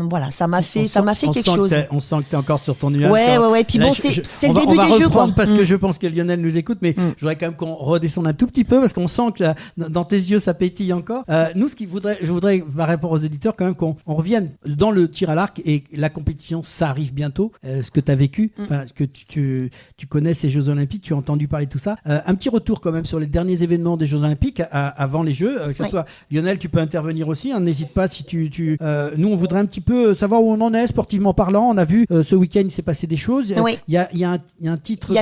voilà, ça m'a fait quelque chose. On sent que t'es encore sur ton nuage. Ouais. Puis là, bon, c'est le début du jeu, quoi. Parce que je pense que Lionel nous écoute, mais je voudrais quand même qu'on redescende un tout petit peu parce qu'on sent que dans tes yeux ça pétille encore. Nous, je voudrais par rapport aux auditeurs quand même qu'on revienne dans le tir à l'arc et la compétition, ça arrive bientôt. Ce que t'as vécu, que tu connais ces Jeux Olympiques, tu as entendu parler de tout ça. Un petit retour quand même sur les derniers événements des Jeux Olympiques avant les Jeux. Que ça soit Lionel, tu peux intervenir aussi. N'hésite pas si nous on voudrait un petit peu savoir où on en est sportivement parlant. On a vu ce week-end il s'est passé des choses. Il y a un titre. Il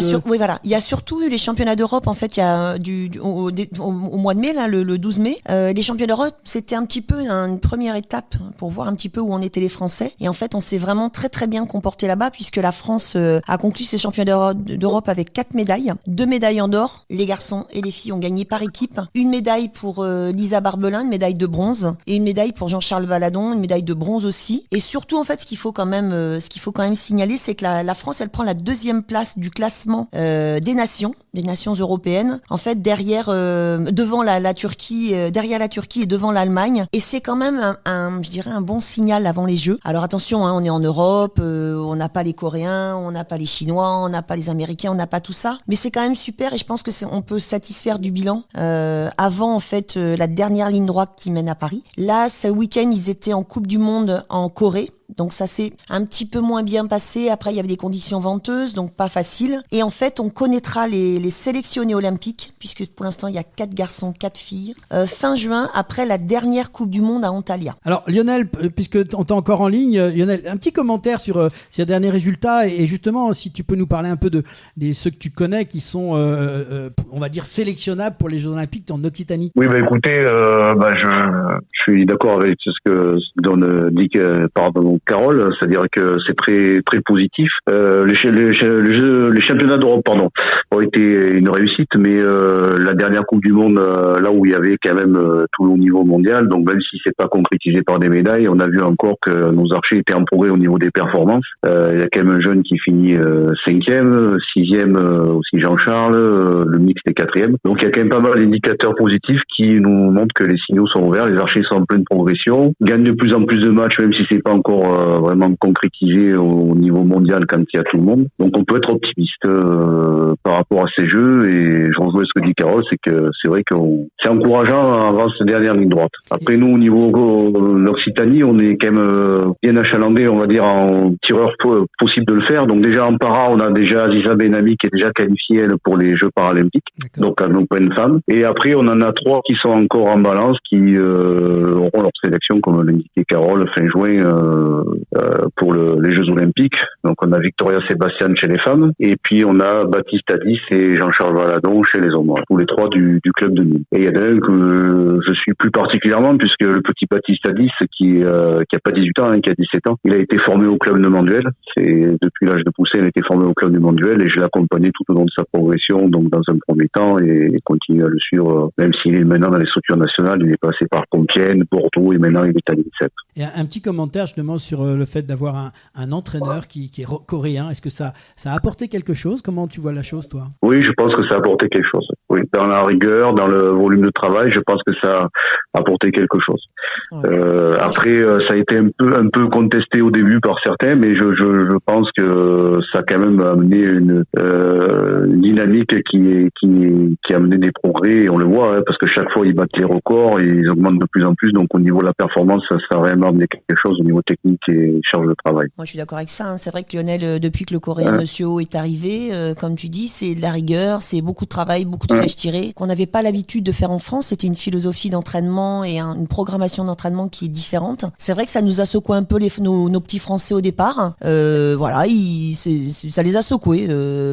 y a surtout eu les championnats d'Europe en fait. Il y a au mois de mai là, le 12 mai. Les championnats d'Europe, c'était un petit peu une première étape pour voir un petit peu où en étaient les Français. Et en fait, on s'est vraiment très très bien comporté là-bas puisque la France a conclu ses championnats d'Europe avec 4 médailles, 2 médailles en or. Les garçons et les filles ont gagné par équipe. Une médaille pour Lisa Barbelin, une médaille de bronze, et une médaille pour Jean-Charles Valadon, une médaille de bronze aussi. Et surtout, en fait, ce qu'il faut quand même signaler, c'est que la France, elle prend la 2e place du classement des nations européennes. En fait, devant la Turquie, derrière la Turquie et devant l'Allemagne. Et c'est quand même je dirais un bon signal avant les Jeux. Alors attention, on est en Europe, on n'a pas les Coréens, on n'a pas les Chinois, on n'a pas les Américains, on n'a pas tout ça. Mais c'est quand même super et je pense que on peut se satisfaire du bilan. Avant, en fait, la dernière ligne droite qui mène à Paris. Là, ce week-end, ils étaient en Coupe du Monde en Corée. Donc ça s'est un petit peu moins bien passé. Après, il y avait des conditions venteuses, donc pas facile. Et en fait, on connaîtra les sélectionnés olympiques, puisque pour l'instant, il y a 4 garçons, 4 filles, fin juin, après la dernière Coupe du Monde à Antalya. Alors Lionel, puisque on t'a encore en ligne, Lionel, un petit commentaire sur ces derniers résultats et justement, si tu peux nous parler un peu de ceux que tu connais qui sont, on va dire, sélectionnables pour les Jeux Olympiques en Occitanie. Oui, écoutez, je suis d'accord avec ce que dit Carole, c'est-à-dire que c'est très très positif. Les championnats d'Europe, ont été une réussite, mais la dernière Coupe du Monde, là où il y avait quand même tout le niveau mondial, donc même si c'est pas concrétisé par des médailles, on a vu encore que nos archers étaient en progrès au niveau des performances. Il y a quand même un jeune qui finit 5e, 6e aussi Jean-Charles, le mixte est 4e. Donc il y a quand même pas mal d'indicateurs positifs qui nous montrent que les signaux sont ouverts, les archers sont en pleine progression, gagnent de plus en plus de matchs, même si c'est pas encore vraiment concrétisé au niveau mondial quand il y a tout le monde. Donc on peut être optimiste par rapport à ces jeux, et je rejoins ce que dit Carole, c'est que c'est vrai que c'est encourageant avant cette dernière ligne droite. Après nous, au niveau de l'Occitanie, on est quand même bien achalandé, on va dire, en tireur possible de le faire. Donc déjà en para, on a déjà Aziza Benami qui est déjà qualifiée elle, pour les Jeux paralympiques, donc en open femme. Et après on en a 3 qui sont encore en balance, qui auront leur sélection, comme l'indiquait Carole, fin juin pour les Jeux olympiques. Donc on a Victoria Sébastien chez les femmes, et puis on a Baptiste Hadis et Jean-Charles Valadon chez les hommes, tous les 3 du club de Nîmes. Et il y en a un que je suis plus particulièrement, puisque le petit Baptiste Hadis, qui a pas 18 ans, qui a 17 ans, il a été formé au club de Manduel. C'est depuis l'âge de pousser, il a été formé au club de Manduel, et je l'ai accompagné tout au long de sa progression, donc dans un premier temps, et continue à le suivre, même s'il est maintenant dans les structures nationales. Il est passé par Compiègne, Bordeaux, et maintenant il est à l'INSEP. Et un petit commentaire justement sur le fait d'avoir un entraîneur qui est coréen. Est-ce que ça a apporté quelque chose? Comment tu vois la chose, toi? Oui, je pense que ça a apporté quelque chose. Oui, dans la rigueur, dans le volume de travail, je pense que ça a apporté quelque chose. Après, ça a été un peu contesté au début par certains, mais je pense que ça a quand même amené une dynamique qui a amené des progrès, et on le voit, hein, parce que chaque fois ils battent les records et ils augmentent de plus en plus. Donc au niveau de la performance, ça a vraiment amené quelque chose au niveau technique et charge de travail. Moi je suis d'accord avec ça, hein. C'est vrai que Lionel, depuis que le Coréen Monsieur O est arrivé, comme tu dis, c'est de la rigueur, c'est beaucoup de travail, beaucoup de flèches tirées, qu'on n'avait pas l'habitude de faire en France. C'était une philosophie d'entraînement et une programmation d'entraînement qui est différente. C'est vrai que ça nous a secoué un peu nos petits Français au départ. Voilà, ça les a secoués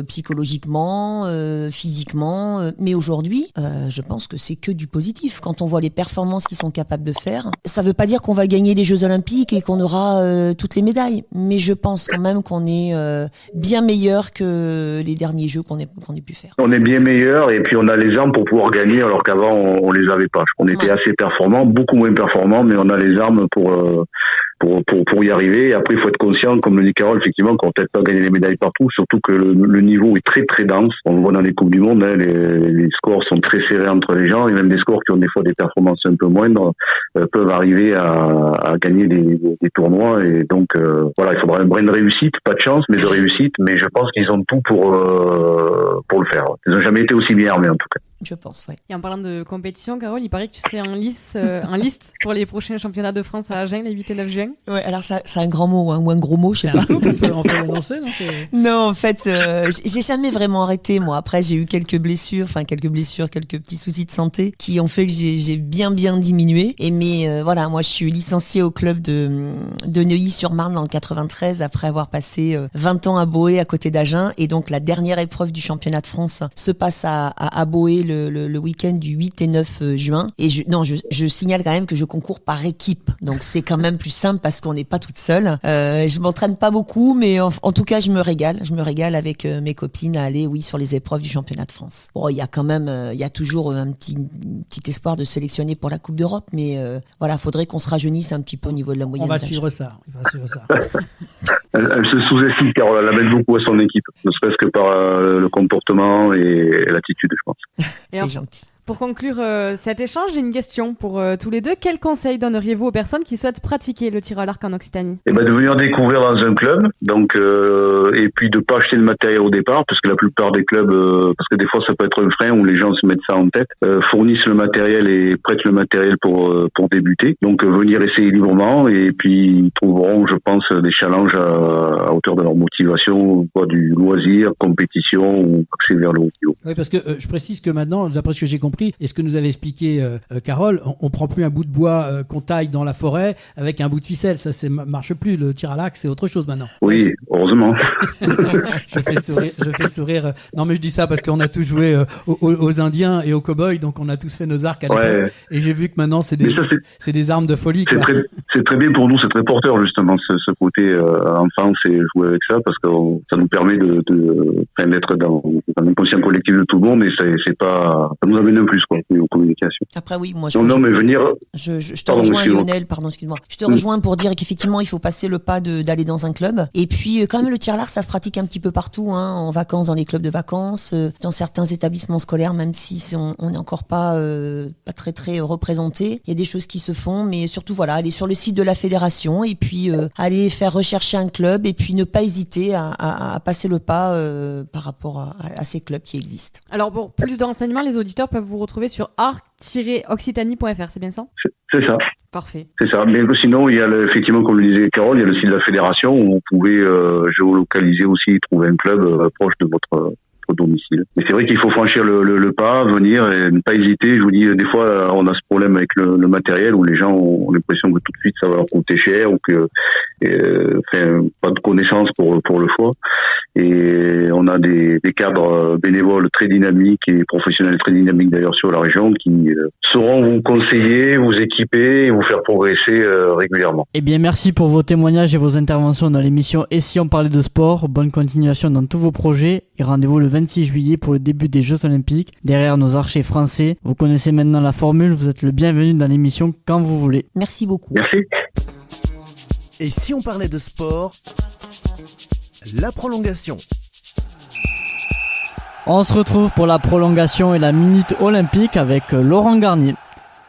psychologiquement, physiquement. Mais aujourd'hui, je pense que c'est que du positif. Quand on voit les performances qu'ils sont capables de faire, ça veut pas dire qu'on va gagner des Jeux Olympiques et qu'on aura toutes les médailles. Mais je pense quand même qu'on est bien meilleur que les derniers Jeux qu'on ait pu faire. On est bien meilleur, et puis on a les armes pour pouvoir gagner, alors qu'avant on les avait pas. On était assez performants, beaucoup moins performants, mais on a les armes pour y arriver. Et après, il faut être conscient, comme le dit Carole, effectivement, qu'on ne peut peut-être pas gagner les médailles partout, surtout que le niveau est très très dense. On le voit dans les Coupes du Monde, hein, les scores sont très serrés entre les gens, et même des scores qui ont des fois des performances un peu moindres peuvent arriver à gagner des tournois. Et donc, voilà, il faudra un brin de réussite, pas de chance, mais de réussite. Mais je pense qu'ils ont tout pour le faire. Ils n'ont jamais été aussi bien armés, en tout cas. Je pense, oui. Et en parlant de compétition, Carole, il paraît que tu serais en liste pour les prochains championnats de France à Agen, les 8 et 9 juin. Ouais, alors ça, c'est un grand mot, hein, ou un gros mot, je sais pas. On peut l'annoncer, non? Non, en fait, j'ai jamais vraiment arrêté, moi. Après, j'ai eu quelques blessures, quelques petits soucis de santé qui ont fait que j'ai bien diminué. Mais voilà, moi, je suis licenciée au club de Neuilly-sur-Marne dans le 93, après avoir passé 20 ans à Boé, à côté d'Agen. Et donc, la dernière épreuve du championnat de France se passe à Boé le week-end du 8 et 9 juin. Et je signale quand même que je concours par équipe. Donc, c'est quand même plus simple parce qu'on n'est pas toute seule. Je m'entraîne pas beaucoup, mais en tout cas, je me régale. Je me régale avec mes copines à aller, sur les épreuves du championnat de France. Bon, il y a toujours un petit espoir de sélectionner pour la Coupe d'Europe, mais voilà, faudrait qu'on se rajeunisse un petit peu au niveau de la moyenne. On va suivre ça. Elle se sous-estime, car elle amène beaucoup à son équipe, ne serait-ce que par le comportement et l'attitude, je pense. C'est gentil. Pour conclure cet échange, j'ai une question pour tous les deux. Quel conseil donneriez-vous aux personnes qui souhaitent pratiquer le tir à l'arc en Occitanie? De venir découvrir dans un club, donc et puis de pas acheter le matériel au départ, parce que la plupart des clubs, parce que des fois ça peut être un frein où les gens se mettent ça en tête, fournissent le matériel et prêtent le matériel pour débuter. Donc venir essayer librement, et puis ils trouveront, je pense, des challenges à hauteur de leur motivation, du loisir, compétition ou accès vers le haut niveau. Oui, parce que je précise que maintenant, d'après ce que j'ai compris, et ce que nous avait expliqué Carole, on prend plus un bout de bois qu'on taille dans la forêt avec un bout de ficelle. Ça marche plus. Le tir à l'arc, c'est autre chose maintenant. Oui, heureusement. Je fais sourire. Non, mais je dis ça parce qu'on a tous joué aux Indiens et aux cow-boys, donc on a tous fait nos arcs à l'époque. Ouais. Et j'ai vu que maintenant, c'est des armes de folie. C'est très bien pour nous, c'est très porteur justement ce côté enfance et jouer avec ça, parce que ça nous permet d'être dans l'inconscient collectif de tout le monde, et ça nous amène un plus, aux communications. Après, oui, moi, Non, mais venir. je te Pardon, rejoins, excuse-moi. Lionel, pardon, excuse-moi. Je te rejoins pour dire qu'effectivement, il faut passer le pas d'aller dans un club. Et puis, quand même, le tir à l'arc, ça se pratique un petit peu partout, en vacances, dans les clubs de vacances, dans certains établissements scolaires, même si on n'est encore pas très, très représenté. Il y a des choses qui se font, mais surtout, voilà, aller sur le site de la fédération et puis aller faire rechercher un club et puis ne pas hésiter à passer le pas par rapport à ces clubs qui existent. Alors pour plus de renseignements, les auditeurs peuvent vous retrouver sur arc-occitanie.fr, c'est bien ça? C'est ça. Parfait. C'est ça. Mais sinon, il y a effectivement, comme le disait Carole, il y a le site de la fédération où vous pouvez géolocaliser aussi, trouver un club proche de votre domicile. Mais c'est vrai qu'il faut franchir le pas, venir et ne pas hésiter. Je vous dis, des fois, on a ce problème avec le matériel où les gens ont l'impression que tout de suite ça va leur coûter cher ou que pas de connaissances pour le choix. Et on a des cadres bénévoles très dynamiques et professionnels très dynamiques d'ailleurs sur la région qui sauront vous conseiller, vous équiper et vous faire progresser régulièrement. Eh bien, merci pour vos témoignages et vos interventions dans l'émission Et si on parlait de sport. Bonne continuation dans tous vos projets et rendez-vous le 26 juillet pour le début des Jeux Olympiques. Derrière nos archers français, vous connaissez maintenant la formule, vous êtes le bienvenu dans l'émission quand vous voulez. Merci beaucoup. Merci. Et si on parlait de sport, la prolongation. On se retrouve pour la prolongation et la minute olympique avec Laurent Garnier.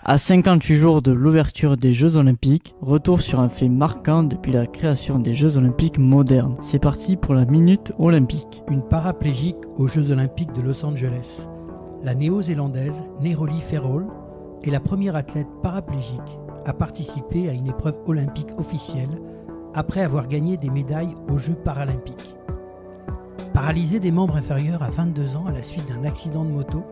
À 58 jours de l'ouverture des Jeux Olympiques, retour sur un fait marquant depuis la création des Jeux Olympiques modernes. C'est parti pour la minute olympique. Une paraplégique aux Jeux Olympiques de Los Angeles. La néo-zélandaise Neroli Ferrol est la première athlète paraplégique à participer à une épreuve olympique officielle après avoir gagné des médailles aux Jeux paralympiques. Paralysée des membres inférieurs à 22 ans à la suite d'un accident de moto,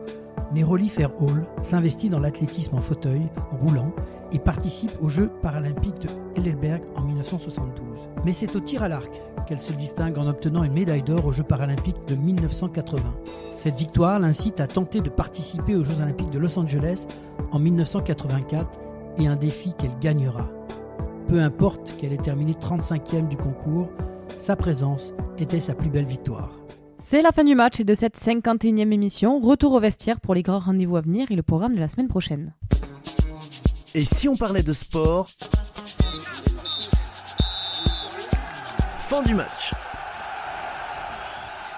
Neroli Ferrol s'investit dans l'athlétisme en fauteuil roulant et participe aux Jeux paralympiques de Heidelberg en 1972. Mais c'est au tir à l'arc qu'elle se distingue en obtenant une médaille d'or aux Jeux paralympiques de 1980. Cette victoire l'incite à tenter de participer aux Jeux olympiques de Los Angeles en 1984 et un défi qu'elle gagnera. Peu importe qu'elle ait terminé 35e du concours, sa présence était sa plus belle victoire. C'est la fin du match et de cette 51e émission. Retour au vestiaire pour les grands rendez-vous à venir et le programme de la semaine prochaine. Et si on parlait de sport, fin du match.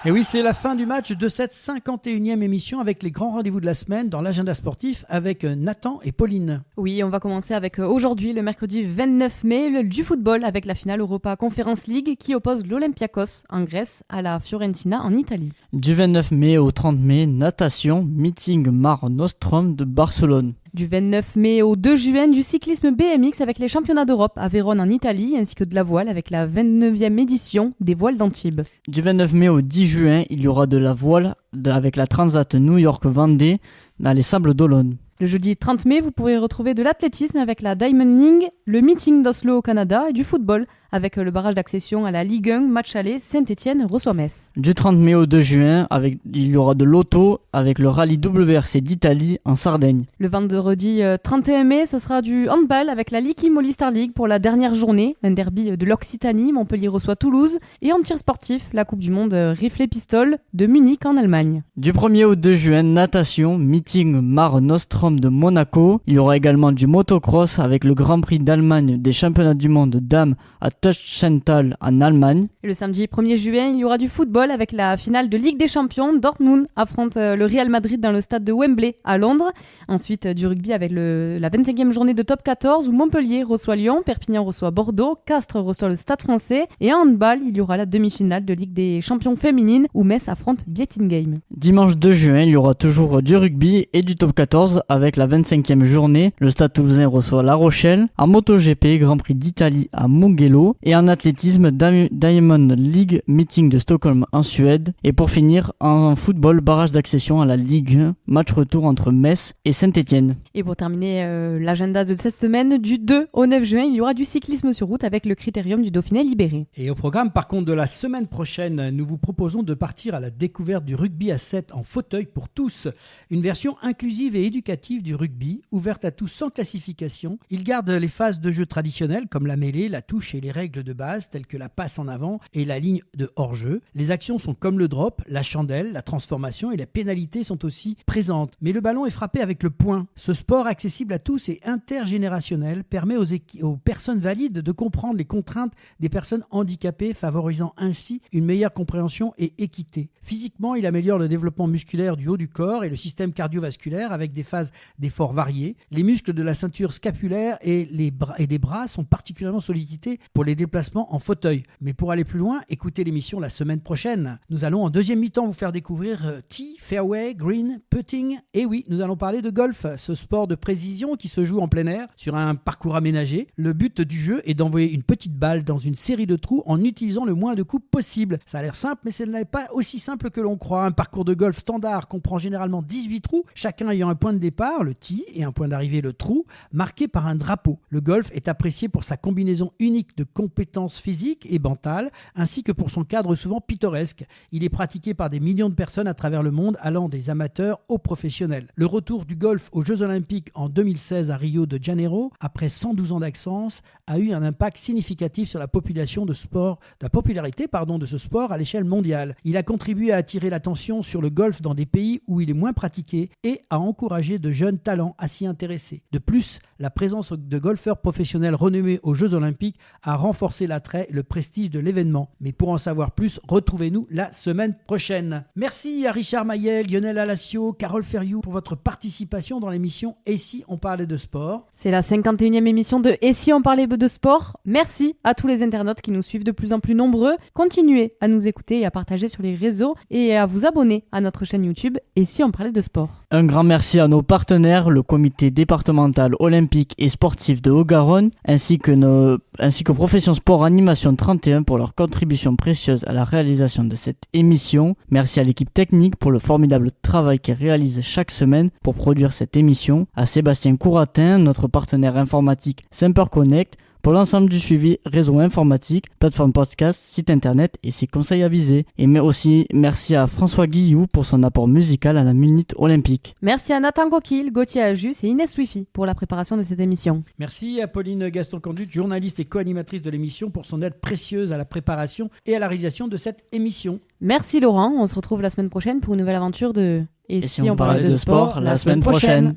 Et oui, c'est la fin du match de cette 51e émission avec les grands rendez-vous de la semaine dans l'agenda sportif avec Nathan et Pauline. Oui, on va commencer avec aujourd'hui, le mercredi 29 mai, du football avec la finale Europa Conference League qui oppose l'Olympiakos en Grèce à la Fiorentina en Italie. Du 29 mai au 30 mai, natation, meeting Mare Nostrum de Barcelone. Du 29 mai au 2 juin, du cyclisme BMX avec les championnats d'Europe à Vérone en Italie, ainsi que de la voile avec la 29e édition des voiles d'Antibes. Du 29 mai au 10 juin, il y aura de la voile avec la Transat New York-Vendée dans les Sables d'Olonne. Le jeudi 30 mai, vous pourrez retrouver de l'athlétisme avec la Diamond League, le meeting d'Oslo au Canada et du football avec le barrage d'accession à la Ligue 1, match aller, Saint-Étienne reçoit Metz. Du 30 mai au 2 juin, il y aura de l'auto avec le rallye WRC d'Italie en Sardaigne. Le vendredi 31 mai, ce sera du handball avec la Liqui Moly Star League pour la dernière journée, un derby de l'Occitanie, Montpellier reçoit Toulouse, et en tir sportif, la Coupe du Monde rifle-pistole de Munich en Allemagne. Du 1er au 2 juin, natation, meeting Mare Nostrum de Monaco. Il y aura également du motocross avec le Grand Prix d'Allemagne des championnats du monde dames à Tuchsental en Allemagne. Et le samedi 1er juin, il y aura du football avec la finale de Ligue des Champions. Dortmund affronte le Real Madrid dans le stade de Wembley à Londres. Ensuite, du rugby avec la 25e journée de top 14 où Montpellier reçoit Lyon, Perpignan reçoit Bordeaux, Castres reçoit le Stade français. Et en handball, il y aura la demi-finale de Ligue des Champions féminines où Metz affronte Bietingheim. Dimanche 2 juin, il y aura toujours du rugby et du top 14 avec la 25e journée. Le Stade toulousain reçoit La Rochelle. En MotoGP, Grand Prix d'Italie à Mugello. Et en athlétisme, Diamond League, meeting de Stockholm en Suède. Et pour finir, en football, barrage d'accession à la Ligue 1, match retour entre Metz et Saint-Étienne. Et pour terminer l'agenda de cette semaine, du 2 au 9 juin, il y aura du cyclisme sur route avec le Critérium du Dauphiné libéré. Et au programme, par contre, de la semaine prochaine, nous vous proposons de partir à la découverte du rugby à 7 en fauteuil pour tous. Une version inclusive et éducative initiative du rugby, ouverte à tous sans classification. Il garde les phases de jeu traditionnelles comme la mêlée, la touche et les règles de base telles que la passe en avant et la ligne de hors-jeu. Les actions sont comme le drop, la chandelle, la transformation et les pénalités sont aussi présentes. Mais le ballon est frappé avec le poing. Ce sport accessible à tous et intergénérationnel permet aux personnes valides de comprendre les contraintes des personnes handicapées, favorisant ainsi une meilleure compréhension et équité. Physiquement, il améliore le développement musculaire du haut du corps et le système cardiovasculaire avec des phases d'effort variées. Les muscles de la ceinture scapulaire et des bras sont particulièrement sollicités pour les déplacements en fauteuil. Mais pour aller plus loin, écoutez l'émission la semaine prochaine. Nous allons en deuxième mi-temps vous faire découvrir tee, fairway, green, putting. Et oui, nous allons parler de golf, ce sport de précision qui se joue en plein air sur un parcours aménagé. Le but du jeu est d'envoyer une petite balle dans une série de trous en utilisant le moins de coups possible. Ça a l'air simple, mais ce n'est pas aussi simple que l'on croit. Un parcours de golf standard comprend généralement 18 trous, chacun ayant un point de départ, le tee, et un point d'arrivée, le trou, marqué par un drapeau. Le golf est apprécié pour sa combinaison unique de compétences physiques et mentales, ainsi que pour son cadre souvent pittoresque. Il est pratiqué par des millions de personnes à travers le monde, allant des amateurs aux professionnels. Le retour du golf aux Jeux Olympiques en 2016 à Rio de Janeiro, après 112 ans d'absence, a eu un impact significatif sur la popularité de ce sport à l'échelle mondiale. Il a contribué à attirer l'attention sur le golf dans des pays où il est moins pratiqué et à encourager de jeunes talents à s'y intéresser. De plus, la présence de golfeurs professionnels renommés aux Jeux Olympiques a renforcé l'attrait et le prestige de l'événement. Mais pour en savoir plus, retrouvez-nous la semaine prochaine. Merci à Richard Mayel, Lionel Alassio, Carole Ferriou pour votre participation dans l'émission Et si on parlait de sport. C'est la 51e émission de Et si on parlait de sport. Merci à tous les internautes qui nous suivent de plus en plus nombreux. Continuez à nous écouter et à partager sur les réseaux et à vous abonner à notre chaîne YouTube Et si on parlait de sport. Un grand merci à nos partenaires, le comité départemental olympique et sportif de Haut-Garonne, ainsi qu'aux Professions Sport Animation 31 pour leur contribution précieuse à la réalisation de cette émission. Merci à l'équipe technique pour le formidable travail qu'elle réalise chaque semaine pour produire cette émission, à Sébastien Couratin, notre partenaire informatique Semper Connect, pour l'ensemble du suivi réseau informatique, plateforme podcast, site internet et ses conseils avisés. Mais aussi merci à François Guillou pour son apport musical à la Minute Olympique. Merci à Nathan Coquille, Gauthier Ajus et Inès Wifi pour la préparation de cette émission. Merci à Pauline Gaston-Conduite, journaliste et co-animatrice de l'émission, pour son aide précieuse à la préparation et à la réalisation de cette émission. Merci Laurent, on se retrouve la semaine prochaine pour une nouvelle aventure de Et si on parlait de sport la semaine prochaine.